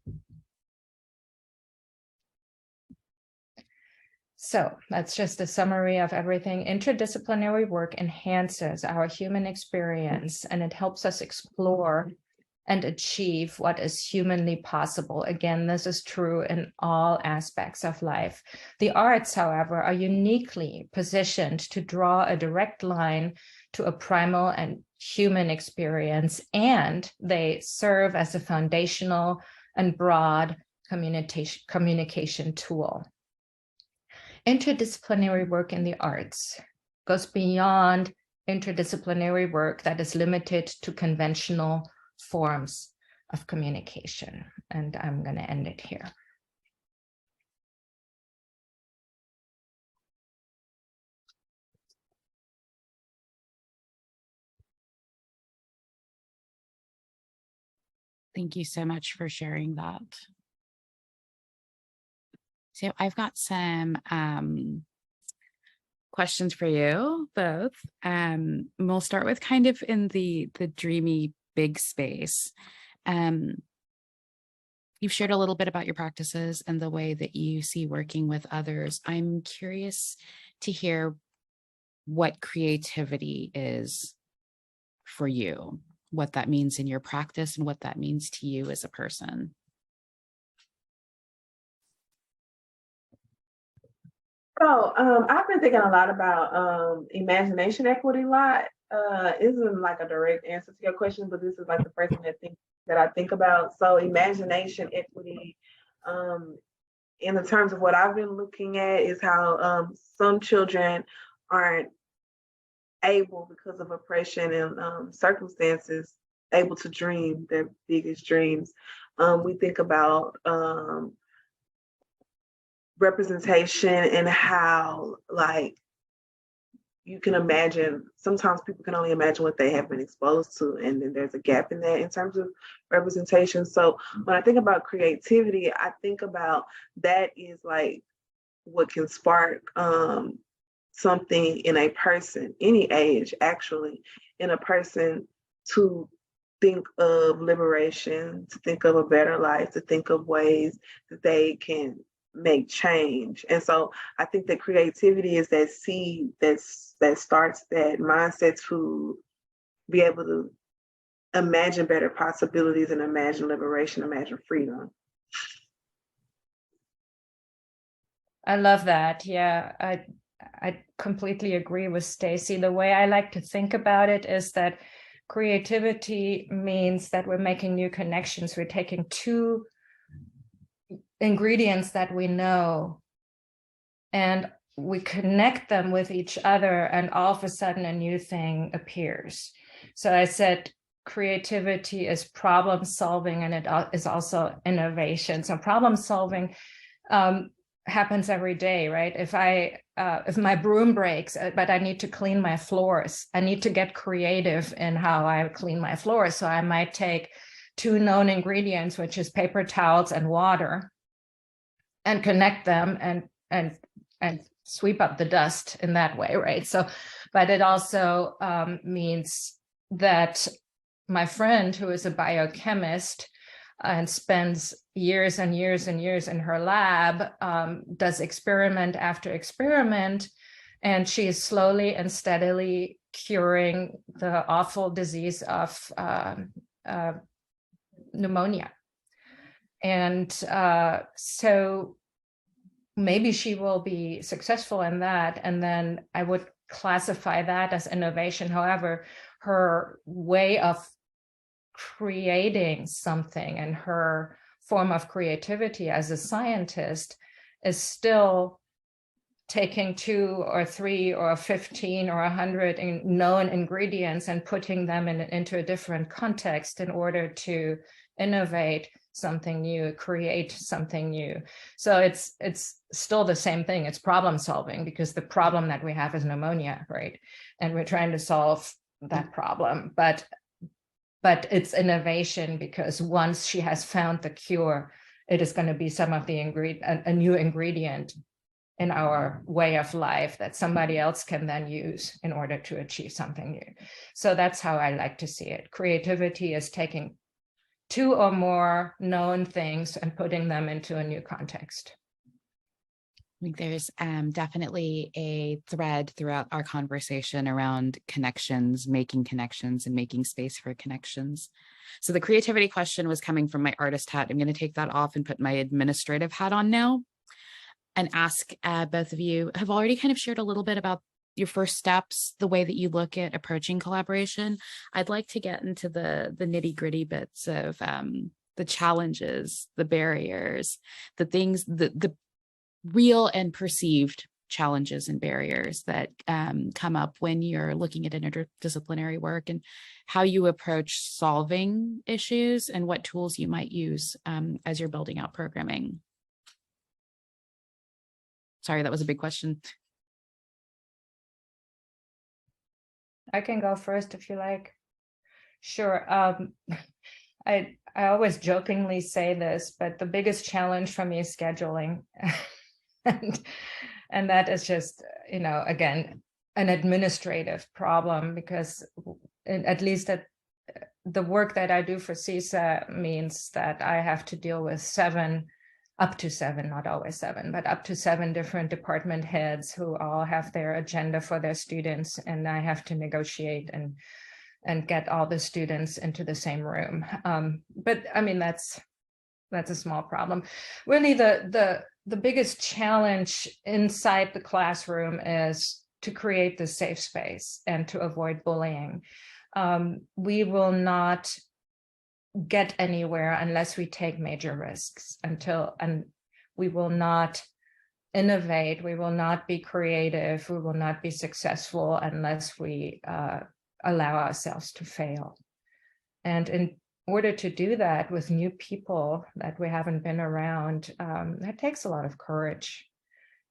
So that's just a summary of everything. Interdisciplinary work enhances our human experience, and it helps us explore and achieve what is humanly possible. Again, this is true in all aspects of life. The arts, however, are uniquely positioned to draw a direct line to a primal and human experience, and they serve as a foundational and broad communication tool. Interdisciplinary work in the arts goes beyond interdisciplinary work that is limited to conventional forms of communication. And I'm going to end it here. Thank you so much for sharing that. So I've got some questions for you both. We'll start with kind of in the dreamy big space. you've shared a little bit about your practices and the way that you see working with others. I'm curious to hear what creativity is for you, what that means in your practice and what that means to you as a person. So, I've been thinking a lot about imagination equity a lot. Isn't like a direct answer to your question, but this is like the first thing that I think about. So, imagination equity, um, in the terms of what I've been looking at, is how some children aren't able, because of oppression and circumstances, able to dream their biggest dreams. We think about representation and how, like, you can imagine, sometimes people can only imagine what they have been exposed to, and then there's a gap in that in terms of representation. So when I think about creativity, I think about that is like what can spark something in a person, any age actually, in a person, to think of liberation, to think of a better life, to think of ways that they can make change. And so I think that creativity is that seed that starts that mindset to be able to imagine better possibilities and imagine liberation, imagine freedom. I love that. Yeah, I completely agree with Stacy. The way I like to think about it is that creativity means that we're making new connections. We're taking two ingredients that we know and we connect them with each other, and all of a sudden a new thing appears. So I said creativity is problem solving, and it is also innovation. So problem solving happens every day, right? If my broom breaks, but I need to clean my floors, I need to get creative in how I clean my floors. So I might take two known ingredients, which is paper towels and water, and connect them and sweep up the dust in that way, right? So, but it also means that my friend, who is a biochemist and spends years and years and years in her lab, does experiment after experiment, and she is slowly and steadily curing the awful disease of pneumonia. And so maybe she will be successful in that, and then I would classify that as innovation. However, her way of creating something and her form of creativity as a scientist is still taking 2 or 3 or 15 or 100 known ingredients and putting them into a different context in order to innovate something new, create something new. So it's still the same thing. It's problem solving, because the problem that we have is pneumonia, right? And we're trying to solve that problem. But it's innovation, because once she has found the cure, it is going to be some of the a new ingredient in our way of life that somebody else can then use in order to achieve something new. So that's how I like to see it. Creativity is taking 2 or more known things and putting them into a new context. I think there's definitely a thread throughout our conversation around connections, and making space for connections. So the creativity question was coming from my artist hat. I'm going to take that off and put my administrative hat on now and ask both of you have already kind of shared a little bit about your first steps, the way that you look at approaching collaboration. I'd like to get into the nitty-gritty bits of the challenges, the barriers, the things, the real and perceived challenges and barriers that come up when you're looking at interdisciplinary work, and how you approach solving issues and what tools you might use as you're building out programming. Sorry, that was a big question. I can go first if you like. Sure. I always jokingly say this, but the biggest challenge for me is scheduling. and that is just, again, an administrative problem, because at least at the work that I do for CISA means that I have to deal with up to seven, not always seven, but up to seven different department heads who all have their agenda for their students, and I have to negotiate and get all the students into the same room. But I mean, that's a small problem. Really, the biggest challenge inside the classroom is to create the safe space and to avoid bullying. We will not get anywhere unless we take major risks, and we will not innovate, we will not be creative, we will not be successful unless we allow ourselves to fail. And in order to do that with new people that we haven't been around, that takes a lot of courage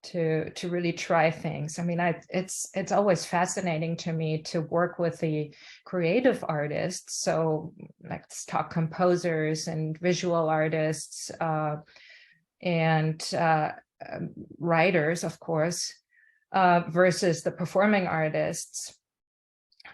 to really try things. I mean, it's always fascinating to me to work with the creative artists. So let's talk composers and visual artists and writers, of course, versus the performing artists.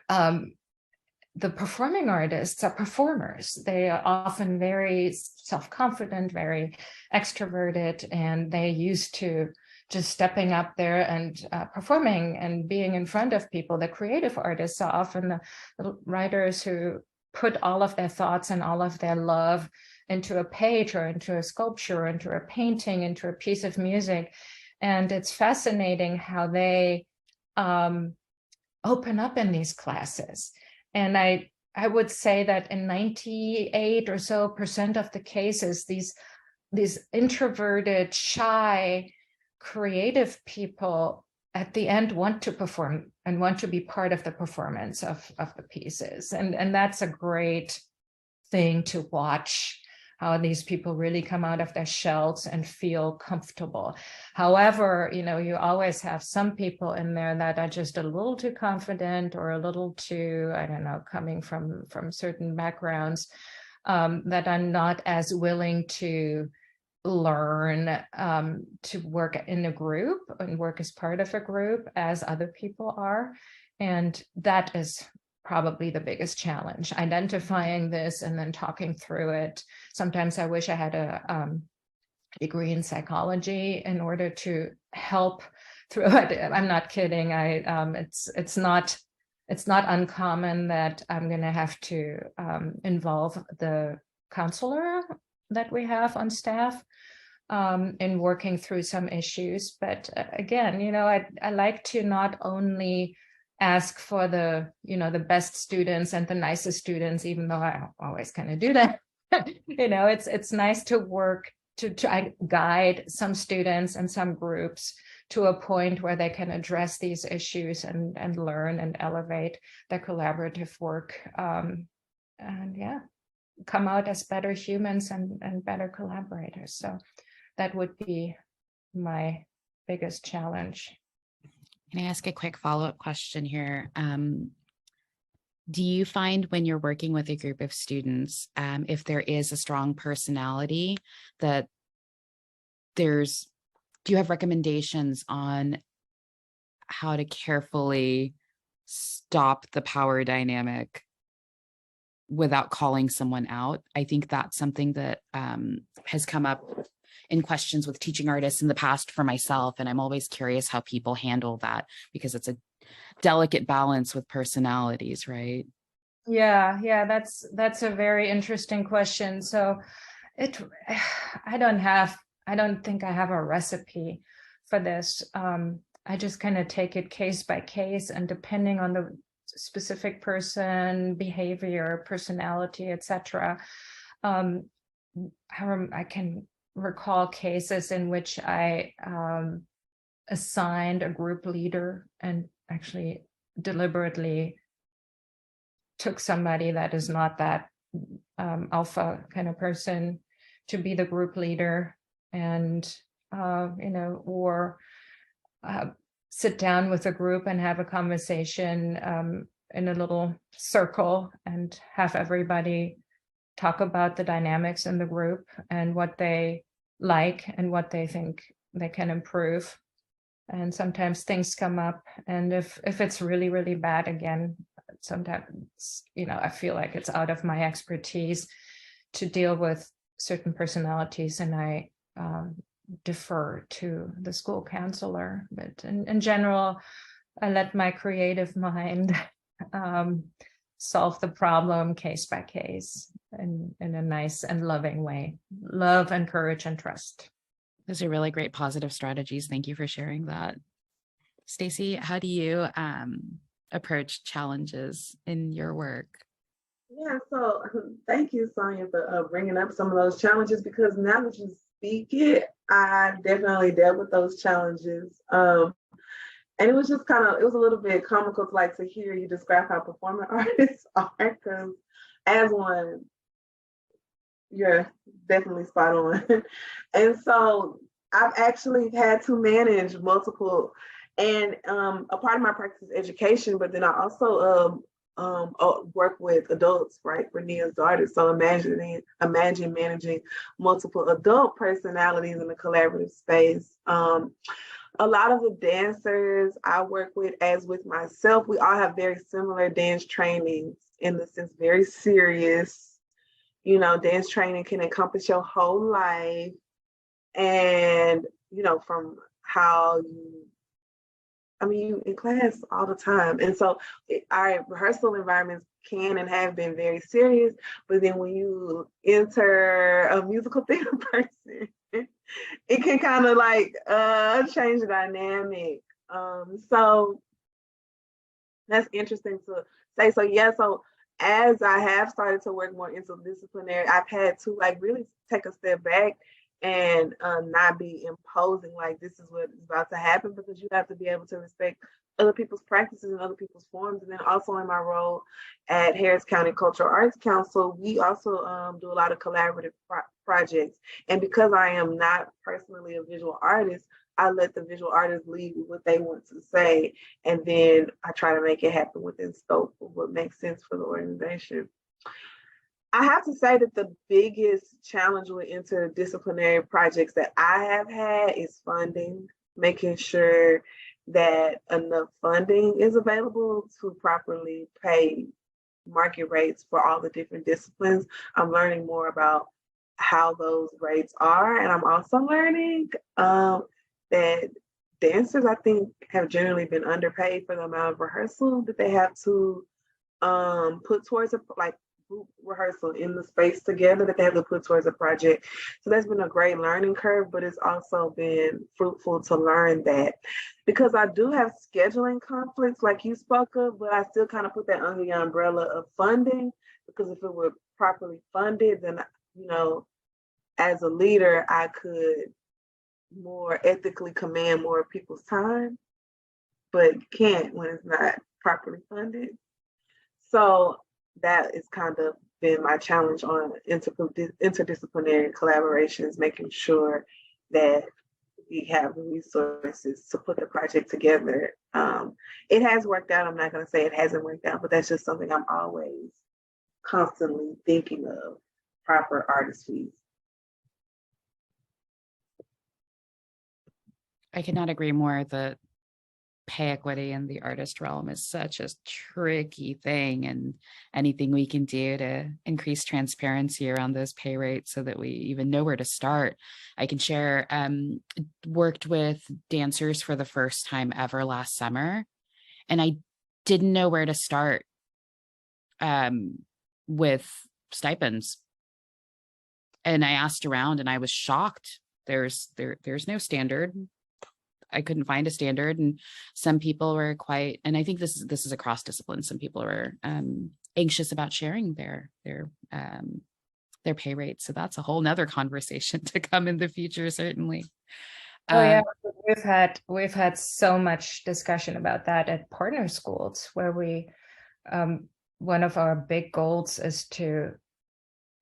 The performing artists are performers. They are often very self-confident, very extroverted, and they're used to just stepping up there and performing and being in front of people. The creative artists are often the writers who put all of their thoughts and all of their love into a page or into a sculpture, or into a painting, into a piece of music. And it's fascinating how they open up in these classes. And I would say that in 98% or so of the cases, these introverted, shy, creative people at the end want to perform and want to be part of the performance of the pieces. And that's a great thing to watch, how these people really come out of their shells and feel comfortable. However, you know, you always have some people in there that are just a little too confident, or a little too, I don't know, coming from certain backgrounds, that are not as willing to learn to work in a group and work as part of a group as other people are. And that is probably the biggest challenge, identifying this and then talking through it. Sometimes I wish I had a degree in psychology in order to help through it. I'm not kidding. It's not uncommon that I'm going to have to involve the counselor that we have on staff in working through some issues. But again, you know, I like to not only ask for the best students and the nicest students, even though I always kind of do that. You know, it's nice to work to guide some students and some groups to a point where they can address these issues and learn and elevate their collaborative work, and yeah, come out as better humans and better collaborators. So that would be my biggest challenge. Can I ask a quick follow-up question here? Do you find when you're working with a group of students, if there is a strong personality, that do you have recommendations on how to carefully stop the power dynamic without calling someone out? I think that's something that has come up in questions with teaching artists in the past for myself. And I'm always curious how people handle that, because it's a delicate balance with personalities, right? Yeah, that's a very interesting question. So I don't think I have a recipe for this. I just kind of take it case by case, and depending on the specific person, behavior, personality, etc. I can recall cases in which I assigned a group leader and actually deliberately took somebody that is not that alpha kind of person to be the group leader, and or sit down with a group and have a conversation in a little circle and have everybody talk about the dynamics in the group and what they like and what they think they can improve. And sometimes things come up, and if it's really, really bad, again, sometimes, I feel like it's out of my expertise to deal with certain personalities, and I defer to the school counselor. But in general, I let my creative mind solve the problem case by case in a nice and loving way. Love, encourage, and trust. Those are really great positive strategies. Thank you for sharing that. Stacy, how do you approach challenges in your work? Yeah, so thank you, Sonia, for bringing up some of those challenges, because now that you speak it, I definitely dealt with those challenges. And it was a little bit comical to hear you describe how performing artists are, because as one, you're definitely spot on. And so I've actually had to manage multiple, and a part of my practice is education, but then I also work with adults, right, for Nia's daughters. So imagine managing multiple adult personalities in a collaborative space. A lot of the dancers I work with, as with myself, we all have very similar dance trainings, in the sense very serious. Dance training can encompass your whole life, and from how you in class all the time. And so our rehearsal environments can and have been very serious, but then when you enter a musical theater person, it can kind of change the dynamic. So that's interesting to say. So yeah, so as I have started to work more interdisciplinary, I've had to really take a step back and not be imposing this is what is about to happen, because you have to be able to respect other people's practices and other people's forms. And then also in my role at Harris County Cultural Arts Council, we also do a lot of collaborative projects. And because I am not personally a visual artist, I let the visual artists lead with what they want to say, and then I try to make it happen within scope of what makes sense for the organization. I have to say that the biggest challenge with interdisciplinary projects that I have had is funding, making sure that enough funding is available to properly pay market rates for all the different disciplines. I'm learning more about how those rates are, and I'm also learning that dancers, I think, have generally been underpaid for the amount of rehearsal that they have to put towards group rehearsal in the space together that they have to put towards a project. So that's been a great learning curve, but it's also been fruitful to learn that, because I do have scheduling conflicts like you spoke of, but I still kind of put that under the umbrella of funding, because if it were properly funded, then, as a leader, I could more ethically command more people's time, but can't when it's not properly funded. So that is kind of been my challenge on interdisciplinary collaborations, making sure that we have the resources to put the project together. It has worked out. I'm not going to say it hasn't worked out, but that's just something I'm always constantly thinking of, proper artist fees. I cannot agree more. The pay equity in the artist realm is such a tricky thing, and anything we can do to increase transparency around those pay rates so that we even know where to start. I can share, worked with dancers for the first time ever last summer, and I didn't know where to start with stipends. And I asked around and I was shocked. There's no standard. I couldn't find a standard, and some people were quite, and I think this is across disciplines. Some people were anxious about sharing their pay rates. So that's a whole nother conversation to come in the future, certainly. Oh yeah, we've had so much discussion about that at partner schools, where we one of our big goals is to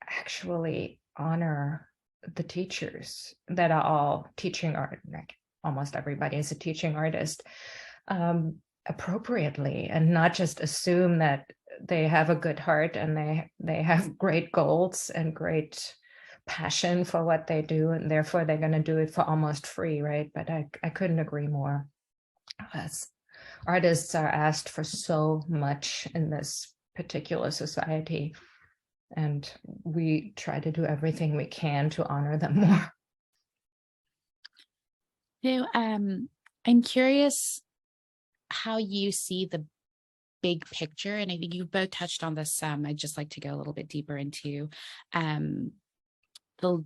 actually honor the teachers that are all teaching art. Almost everybody is a teaching artist appropriately, and not just assume that they have a good heart and they have great goals and great passion for what they do, and therefore they're going to do it for almost free, right? But I couldn't agree more. artists are asked for so much in this particular society, and we try to do everything we can to honor them more. So, I'm curious how you see the big picture, and I think you both touched on this some. I'd just like to go a little bit deeper into the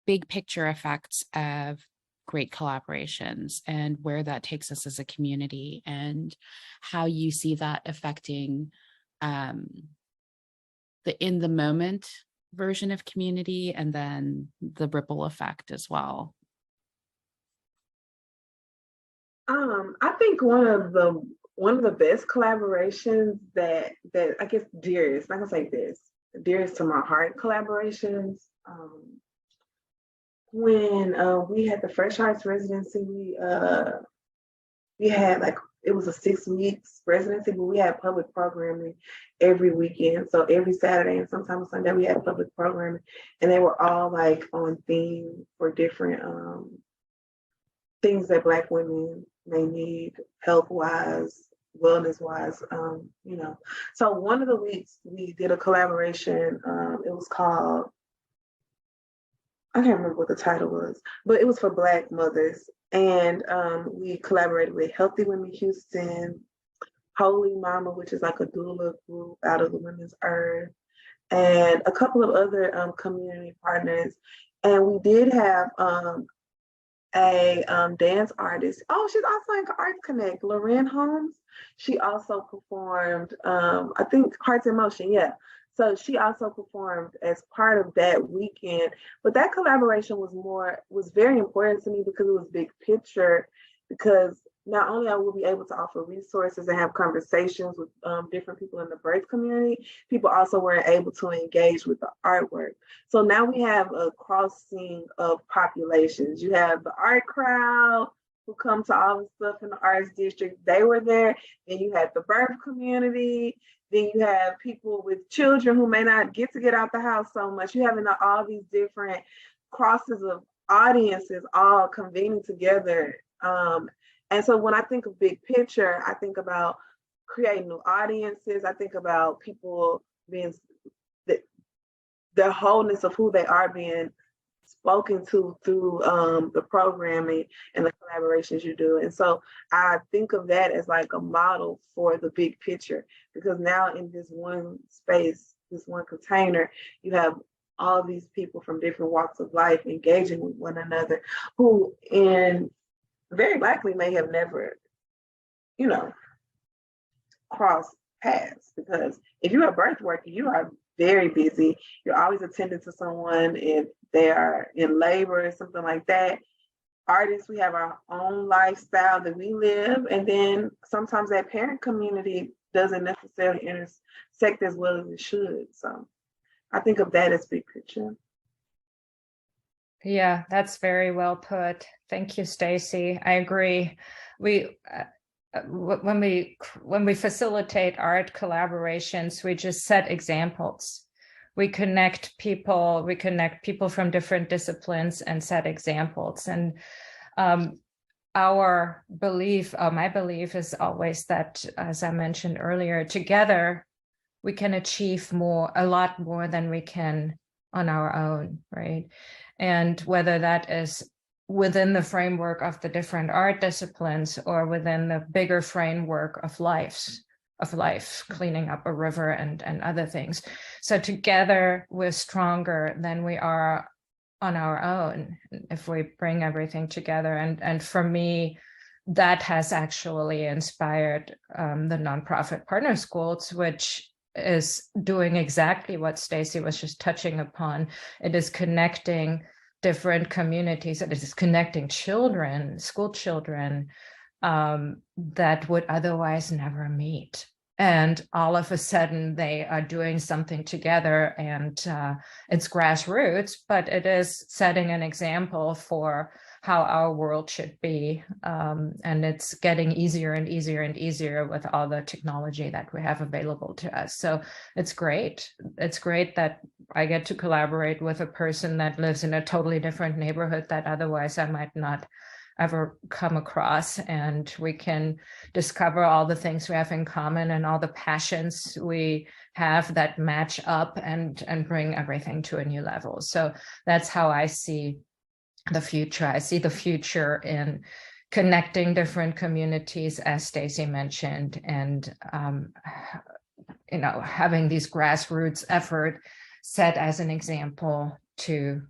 big picture effects of great collaborations and where that takes us as a community, and how you see that affecting the in the moment version of community, and then the ripple effect as well. I think one of the best collaborations that I guess dearest, not gonna say this, dearest to my heart collaborations. When we had the Fresh Arts residency, we had like, it was a 6 weeks residency, but we had public programming every weekend. So every Saturday and sometimes Sunday we had public programming, and they were all like on theme for different things that Black women may need, health wise, wellness wise, you know. So one of the weeks we did a collaboration. It was called, I can't remember what the title was, but it was for Black mothers. And we collaborated with Healthy Women Houston, Holy Mama, which is like a doula group out of the Women's Earth, and a couple of other community partners. And we did have a dance artist. Oh, she's also in Arts Connect, Lorraine Holmes. She also performed, I think, Hearts in Motion, yeah. So she also performed as part of that weekend. But that collaboration was very important to me because it was big picture, because not only I will be able to offer resources and have conversations with different people in the birth community, people also were able to engage with the artwork. So now we have a crossing of populations. You have the art crowd who come to all the stuff in the arts district. They were there. Then you had the birth community. Then you have people with children who may not get to get out the house so much. You have all these different crosses of audiences all convening together. And so when I think of big picture, I think about creating new audiences. I think about people being, the wholeness of who they are being spoken to through the programming and the collaborations you do. And so I think of that as like a model for the big picture, because now in this one space, this one container, you have all these people from different walks of life engaging with one another, who very likely may have never, you know, crossed paths. Because if you're a birth worker, you are very busy. You're always attending to someone if they are in labor or something like that. Artists, we have our own lifestyle that we live, and then sometimes that parent community doesn't necessarily intersect as well as it should. So I think of that as big picture. Yeah, that's very well put. Thank you, Stacy. I agree. We when we facilitate art collaborations, we just set examples. We connect people from different disciplines and set examples. And our belief, my belief is always that, as I mentioned earlier, together we can achieve a lot more than we can on our own, right? And whether that is within the framework of the different art disciplines or within the bigger framework of life, cleaning up a river and other things. So together we're stronger than we are on our own if we bring everything together. And for me, that has actually inspired the nonprofit partner schools, which is doing exactly what Stacy was just touching upon. It is connecting different communities. It is connecting children, school children, that would otherwise never meet. And all of a sudden they are doing something together, and it's grassroots, but it is setting an example for how our world should be. And it's getting easier and easier and easier with all the technology that we have available to us. So it's great. It's great that I get to collaborate with a person that lives in a totally different neighborhood that otherwise I might not ever come across, and we can discover all the things we have in common and all the passions we have that match up and bring everything to a new level. So that's how I see the future. I see the future in connecting different communities, as Stacy mentioned, and having these grassroots effort set as an example to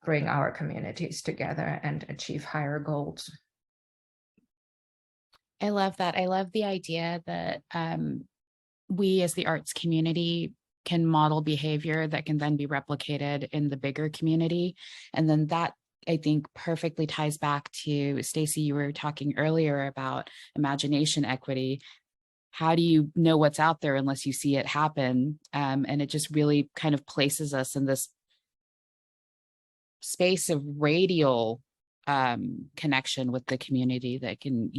bring our communities together and achieve higher goals. I love that. I love the idea that we as the arts community can model behavior that can then be replicated in the bigger community. And then that, I think, perfectly ties back to, Stacy, you were talking earlier about imagination equity. How do you know what's out there unless you see it happen? And it just really kind of places us in this space of radial connection with the community that can,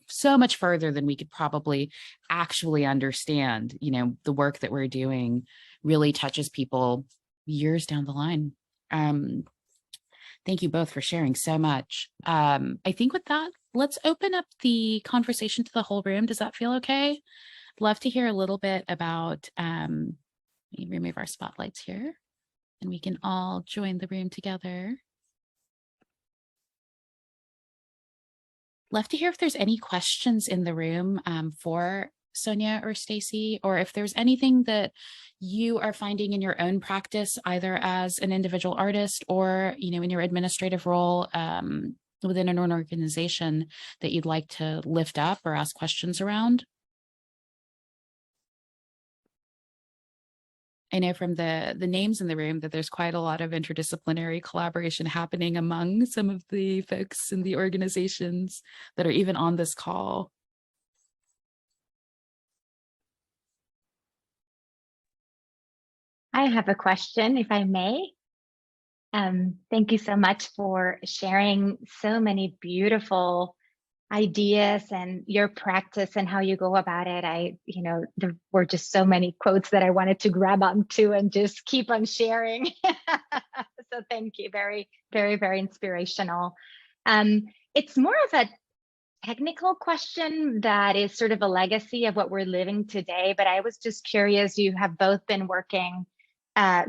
so much further than we could probably actually understand. The work that we're doing really touches people years down the line. Thank you both for sharing so much. I think with that, let's open up the conversation to the whole room. Does that feel okay? Love to hear a little bit about, let me remove our spotlights here, and we can all join the room together. Love to hear if there's any questions in the room for Sonia or Stacy, or if there's anything that you are finding in your own practice, either as an individual artist or, in your administrative role within an organization, that you'd like to lift up or ask questions around. I know from the names in the room that there's quite a lot of interdisciplinary collaboration happening among some of the folks in the organizations that are even on this call. I have a question, if I may. Thank you so much for sharing so many beautiful ideas and your practice and how you go about it. There were just so many quotes that I wanted to grab onto and just keep on sharing. So thank you. Very, very, very inspirational. It's more of a technical question that is sort of a legacy of what we're living today, but I was just curious. You have both been working,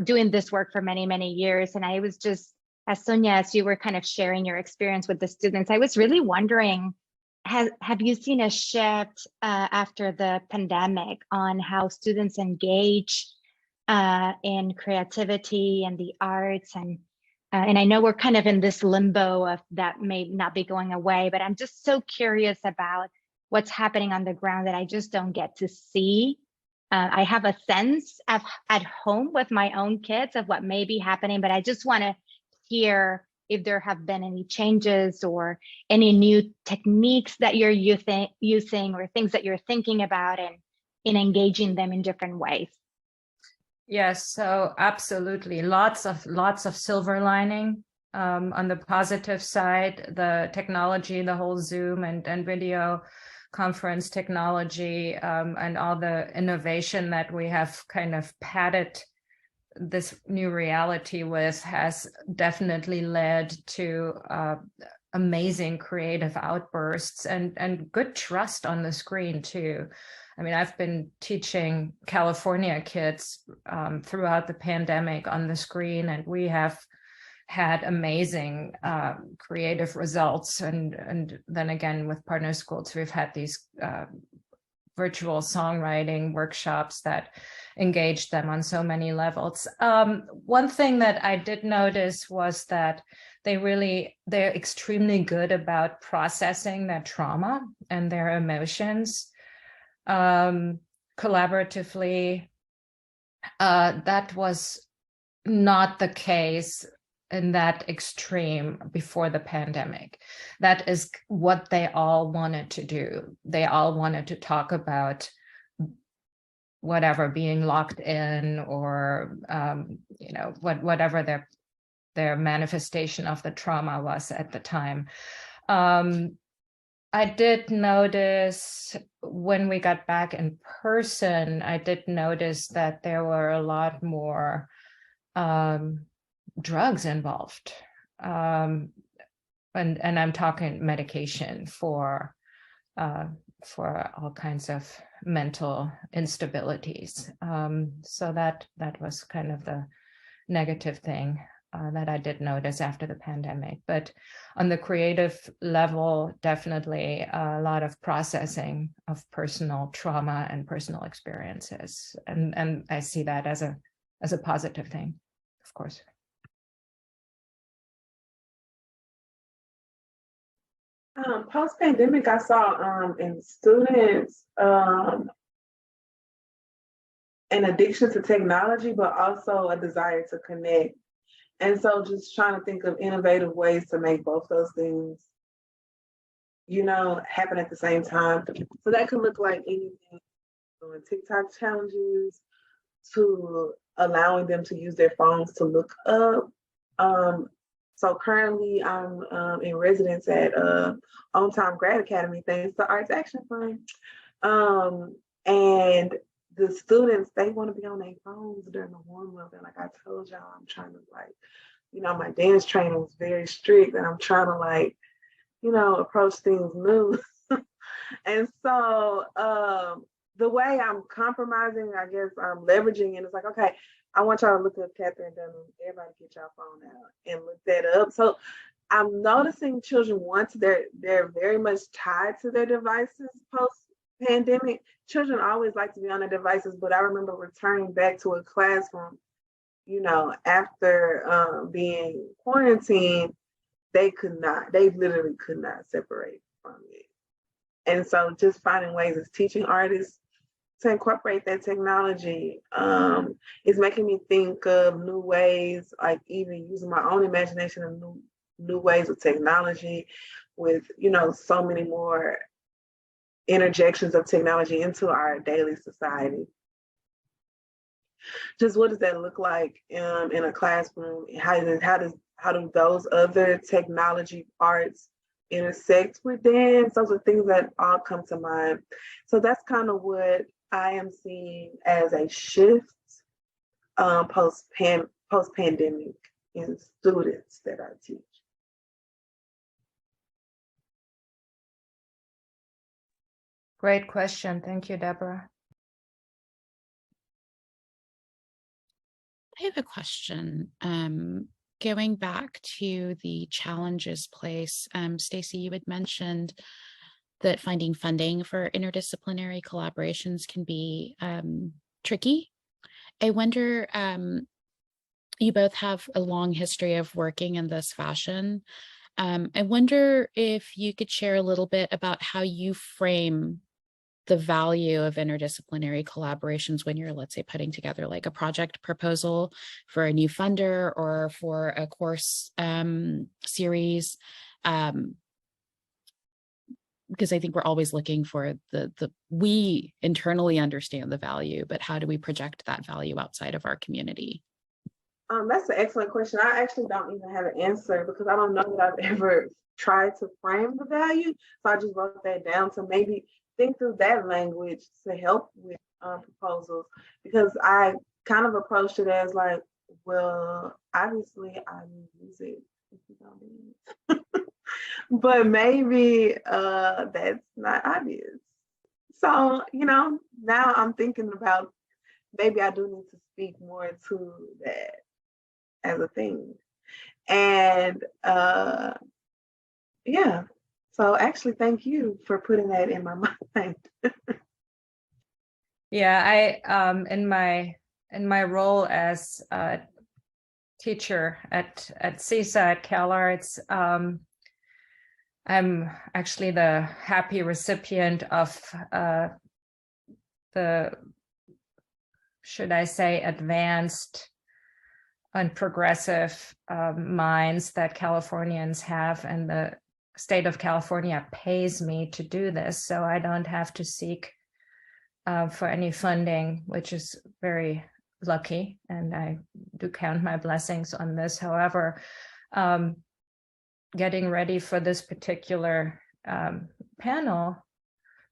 doing this work for many, many years. And I was just, as Sonia, as you were kind of sharing your experience with the students, I was really wondering, have you seen a shift after the pandemic on how students engage in creativity and the arts? And I know we're kind of in this limbo of that may not be going away, but I'm just so curious about what's happening on the ground that I just don't get to see. I have a sense of at home with my own kids of what may be happening, but I just want to hear if there have been any changes or any new techniques that you're using or things that you're thinking about and in engaging them in different ways. Yes, so absolutely. Lots of silver lining. On the positive side, the technology, the whole Zoom and video conference technology, and all the innovation that we have kind of padded this new reality with has definitely led to amazing creative outbursts and good trust on the screen too. I mean, I've been teaching California kids throughout the pandemic on the screen, and we have had amazing creative results. And then again, with partner schools, we've had these virtual songwriting workshops that engaged them on so many levels. One thing that I did notice was that they're extremely good about processing their trauma and their emotions collaboratively. That was not the case in that extreme before the pandemic. That is what they all wanted to do. They all wanted to talk about whatever, being locked in or whatever their manifestation of the trauma was at the time. I did notice when we got back in person, I did notice that there were a lot more drugs involved. and I'm talking medication for all kinds of mental instabilities. So that was kind of the negative thing that I did notice after the pandemic. But on the creative level, definitely a lot of processing of personal trauma and personal experiences. And I see that as a positive thing, of course. Post-pandemic, I saw in students an addiction to technology, but also a desire to connect. And so just trying to think of innovative ways to make both those things, happen at the same time. So that could look like anything doing TikTok challenges to allowing them to use their phones to look up. So currently I'm in residence at On Time Grad Academy, thanks to Arts Action Fund. And the students, they want to be on their phones during the warm-up. And like I told y'all, I'm trying to my dance training was very strict and I'm trying to approach things new. And so the way I'm compromising, I guess I'm leveraging it. It's like, okay, I want y'all to look up Catherine Dunham. Everybody get y'all phone out and look that up. So I'm noticing children they're very much tied to their devices post-pandemic. Children always like to be on their devices, but I remember returning back to a classroom, after being quarantined, they literally could not separate from it. And so just finding ways as teaching artists to incorporate that technology is making me think of new ways, like even using my own imagination of new ways of technology with, so many more interjections of technology into our daily society. Just what does that look like in a classroom? How do those other technology arts intersect with dance? Those are things that all come to mind. So that's kind of what I am seeing as a shift post-pandemic in students that I teach. Great question. Thank you, Deborah. I have a question. Going back to the challenges place, Stacy, you had mentioned that finding funding for interdisciplinary collaborations can be tricky. I wonder, you both have a long history of working in this fashion. I wonder if you could share a little bit about how you frame the value of interdisciplinary collaborations when you're, let's say, putting together like a project proposal for a new funder or for a course series. Because I think we're always looking for we internally understand the value, but how do we project that value outside of our community? That's an excellent question. I actually don't even have an answer because I don't know that I've ever tried to frame the value. So I just wrote that down to maybe think through that language to help with proposals, because I kind of approached it as like, well, obviously I use it if you don't need it. But maybe that's not obvious. So, now I'm thinking about maybe I do need to speak more to that as a thing. And yeah, so actually thank you for putting that in my mind. Yeah, I in my role as a teacher at CISA at CalArts, I'm actually the happy recipient of the, should I say, advanced and progressive minds that Californians have, and the state of California pays me to do this, so I don't have to seek for any funding, which is very lucky, and I do count my blessings on this. However, getting ready for this particular panel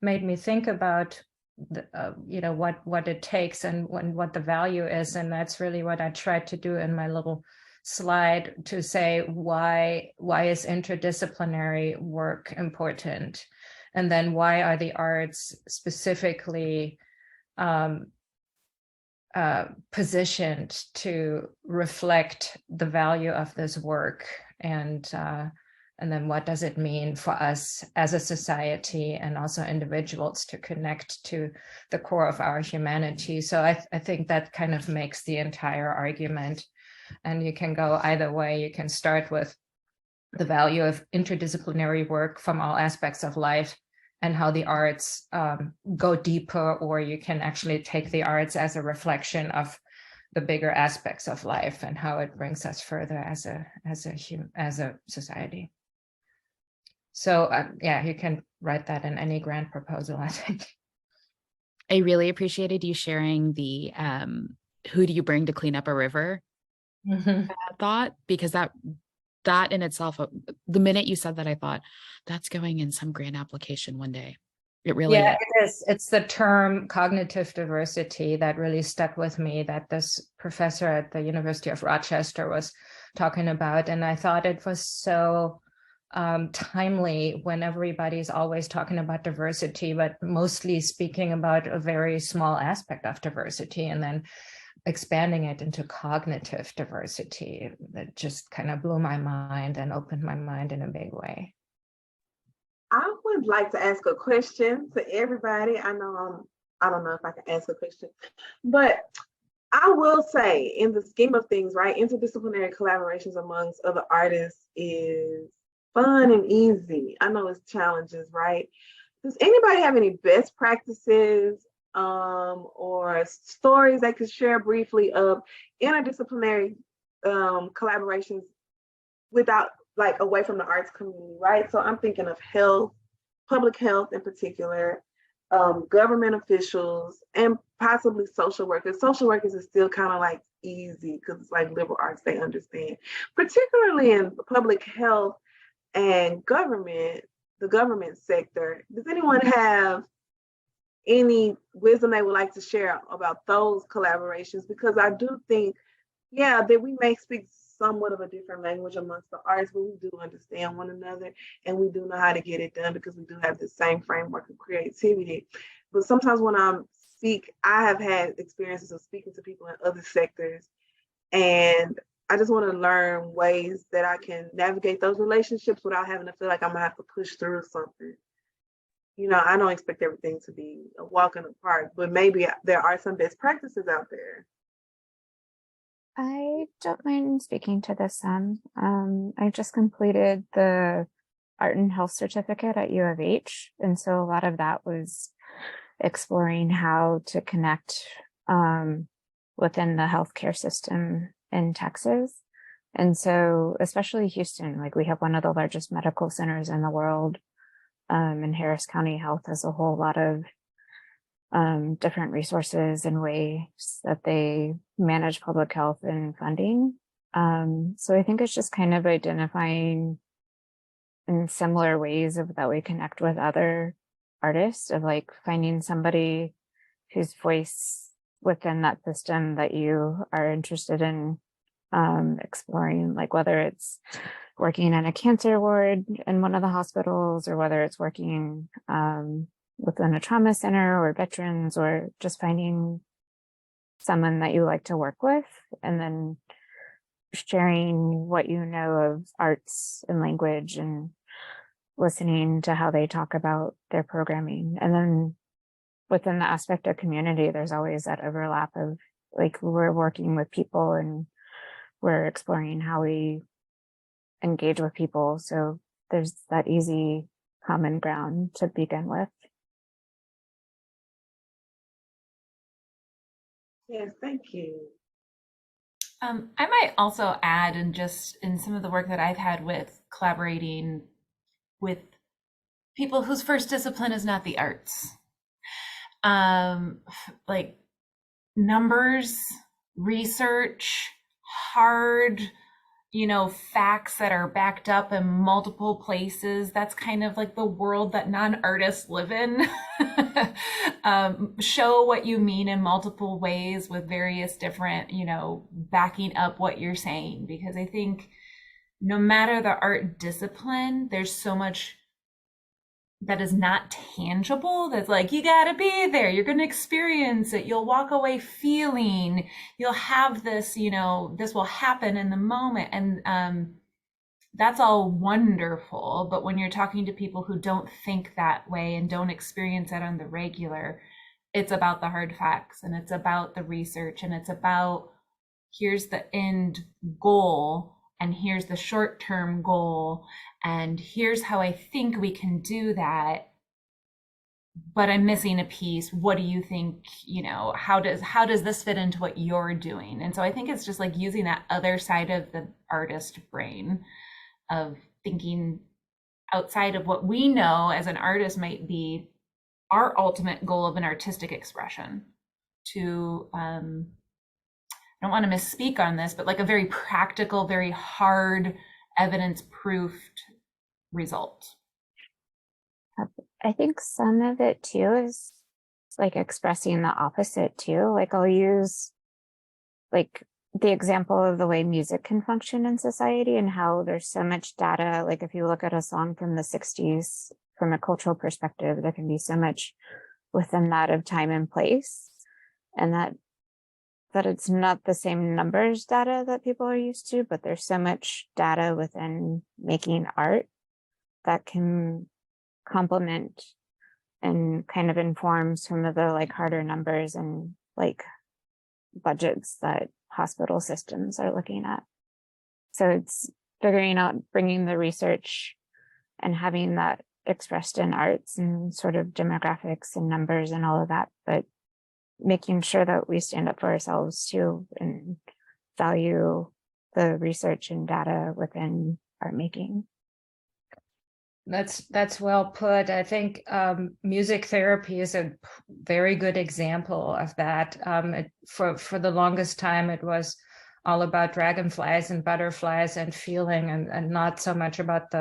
made me think about what it takes and what the value is, and that's really what I tried to do in my little slide to say why is interdisciplinary work important, and then why are the arts specifically positioned to reflect the value of this work, and then what does it mean for us as a society and also individuals to connect to the core of our humanity. So I think that kind of makes the entire argument. And you can go either way. You can start with the value of interdisciplinary work from all aspects of life and how the arts go deeper, or you can actually take the arts as a reflection of the bigger aspects of life and how it brings us further as a society. So yeah, you can write that in any grant proposal, I think. I really appreciated you sharing the who do you bring to clean up a river thought, because that in itself, the minute you said that, I thought that's going in some grant application one day. It really is. It is. It's the term cognitive diversity that really stuck with me, that this professor at the University of Rochester was talking about. And I thought it was so timely when everybody's always talking about diversity, but mostly speaking about a very small aspect of diversity, and then expanding it into cognitive diversity. That just kind of blew my mind and opened my mind in a big way. I would like to ask a question to everybody. I don't know if I can ask a question, but I will say, in the scheme of things, right, interdisciplinary collaborations amongst other artists is fun and easy. I know it's challenges, right? Does anybody have any best practices or stories they could share briefly of interdisciplinary collaborations without, like, away from the arts community, right? So I'm thinking of health, public health in particular, government officials, and possibly social workers. Social workers is still kind of like easy because it's like liberal arts, they understand. Particularly in public health and government, the government sector, does anyone have any wisdom they would like to share about those collaborations? Because I do think, yeah, that we may speak somewhat of a different language amongst the arts, but we do understand one another and we do know how to get it done because we do have the same framework of creativity. But sometimes when I have had experiences of speaking to people in other sectors, and I just want to learn ways that I can navigate those relationships without having to feel like I'm gonna have to push through something. You know, I don't expect everything to be a walk in the park, but maybe there are some best practices out there. I don't mind speaking to this some. I just completed the Art and Health certificate at U of H. And so a lot of that was exploring how to connect within the healthcare system in Texas. And so especially Houston, like we have one of the largest medical centers in the world. And Harris County Health has a whole lot of different resources and ways that they manage public health and funding. So I think it's just kind of identifying in similar ways of that we connect with other artists, of like finding somebody whose voice within that system that you are interested in exploring, like whether it's working in a cancer ward in one of the hospitals, or whether it's working within a trauma center or veterans, or just finding someone that you like to work with, and then sharing what you know of arts and language and listening to how they talk about their programming. And then within the aspect of community, there's always that overlap of like we're working with people and we're exploring how we engage with people. So there's that easy common ground to begin with. Yes, thank you. I might also add, and just in some of the work that I've had with collaborating with people whose first discipline is not the arts, like numbers, research, hard, facts that are backed up in multiple places. That's kind of like the world that non-artists live in. Show what you mean in multiple ways with various different, backing up what you're saying. Because I think no matter the art discipline, there's so much that is not tangible, that's like, you got to be there, you're going to experience it, you'll walk away feeling, you'll have this, this will happen in the moment. And that's all wonderful, but when you're talking to people who don't think that way and don't experience that on the regular, it's about the hard facts, and it's about the research, and it's about, here's the end goal, and here's the short-term goal, and here's how I think we can do that, but I'm missing a piece. What do you think, how does this fit into what you're doing? And so I think it's just like using that other side of the artist brain of thinking outside of what we know as an artist might be our ultimate goal of an artistic expression, to I don't want to misspeak on this, but like a very practical, very hard, evidence-proofed result. I think some of it too is like expressing the opposite too. Like I'll use like the example of the way music can function in society and how there's so much data. Like if you look at a song from the 60s, from a cultural perspective, there can be so much within that of time and place, and that it's not the same numbers data that people are used to, but there's so much data within making art that can complement and kind of inform some of the like harder numbers and like budgets that hospital systems are looking at. So it's figuring out, bringing the research and having that expressed in arts and sort of demographics and numbers and all of that, but making sure that we stand up for ourselves too and value the research and data within art making. That's well put. I think music therapy is a very good example of that. For the longest time, it was all about dragonflies and butterflies and feeling, and not so much about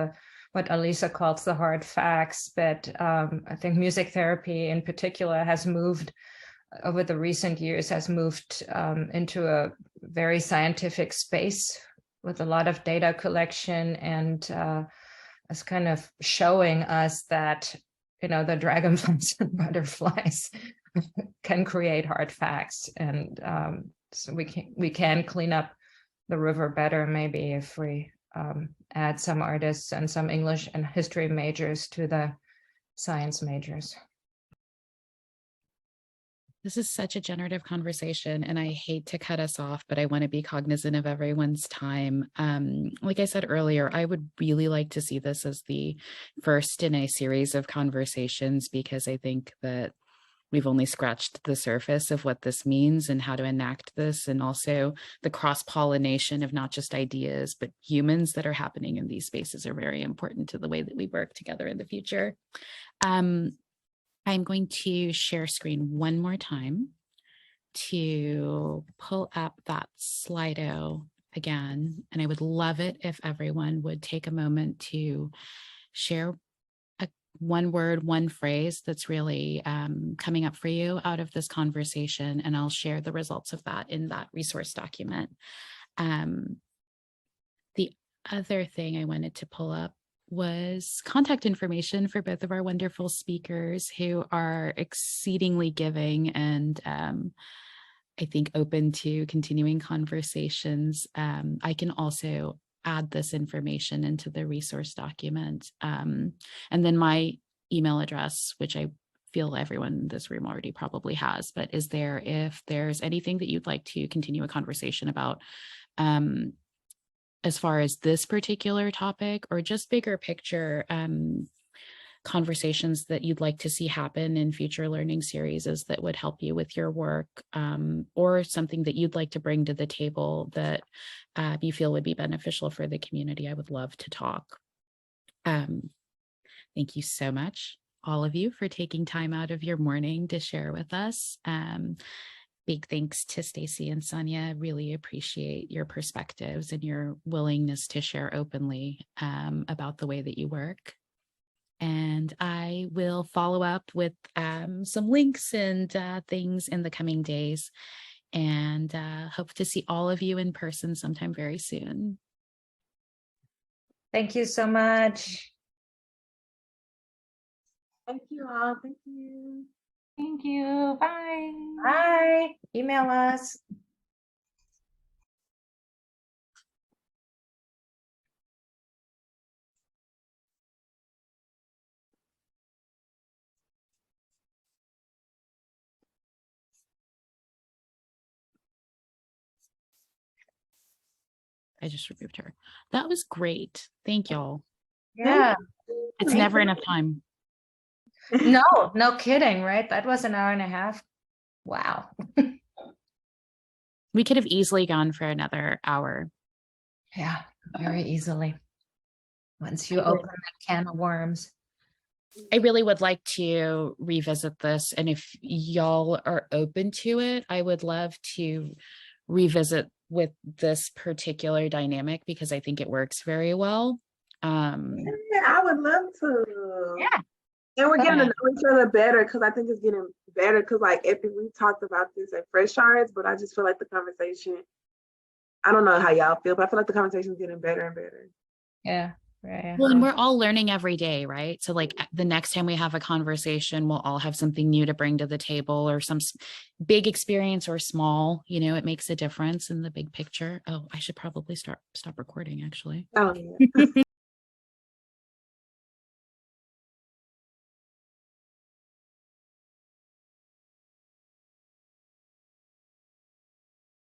what Alisa calls the hard facts. But I think music therapy in particular has moved over the recent years, into a very scientific space with a lot of data collection, and as kind of showing us that, the dragonflies and butterflies can create hard facts. And so we can clean up the river better, maybe, if we add some artists and some English and history majors to the science majors. This is such a generative conversation, and I hate to cut us off, but I want to be cognizant of everyone's time. Like I said earlier, I would really like to see this as the first in a series of conversations, because I think that we've only scratched the surface of what this means and how to enact this, and also the cross-pollination of not just ideas, but humans that are happening in these spaces are very important to the way that we work together in the future. I'm going to share screen one more time to pull up that Slido again. And I would love it if everyone would take a moment to share one word, one phrase that's really coming up for you out of this conversation. And I'll share the results of that in that resource document. The other thing I wanted to pull up was contact information for both of our wonderful speakers, who are exceedingly giving and I think open to continuing conversations. I can also add this information into the resource document. And then my email address, which I feel everyone in this room already probably has, but is there, if there's anything that you'd like to continue a conversation about, as far as this particular topic, or just bigger picture conversations that you'd like to see happen in future learning series that would help you with your work, or something that you'd like to bring to the table that you feel would be beneficial for the community, I would love to talk. Thank you so much, all of you, for taking time out of your morning to share with us. big thanks to Stacy and Sonia. Really appreciate your perspectives and your willingness to share openly about the way that you work. And I will follow up with some links and things in the coming days, and hope to see all of you in person sometime very soon. Thank you so much. Thank you all. Thank you. Thank you. Bye. Bye. Email us. I just removed her. That was great. Thank y'all. Yeah. It's never enough time. No, no kidding, right? That was an hour and a half. Wow. We could have easily gone for another hour. Yeah, very easily. Once you open that can of worms. I really would like to revisit this. And if y'all are open to it, I would love to revisit with this particular dynamic because I think it works very well. Yeah, I would love to. Yeah. And we're getting to know each other better because I think it's getting better because like Epic, we talked about this at Fresh Shards, but I just feel like the conversation, I don't know how y'all feel, but I feel like the conversation is getting better and better. Yeah. Right. Well, and we're all learning every day, right? So like the next time we have a conversation, we'll all have something new to bring to the table or some big experience or small, you know, it makes a difference in the big picture. Oh, I should probably stop recording actually. Oh, yeah.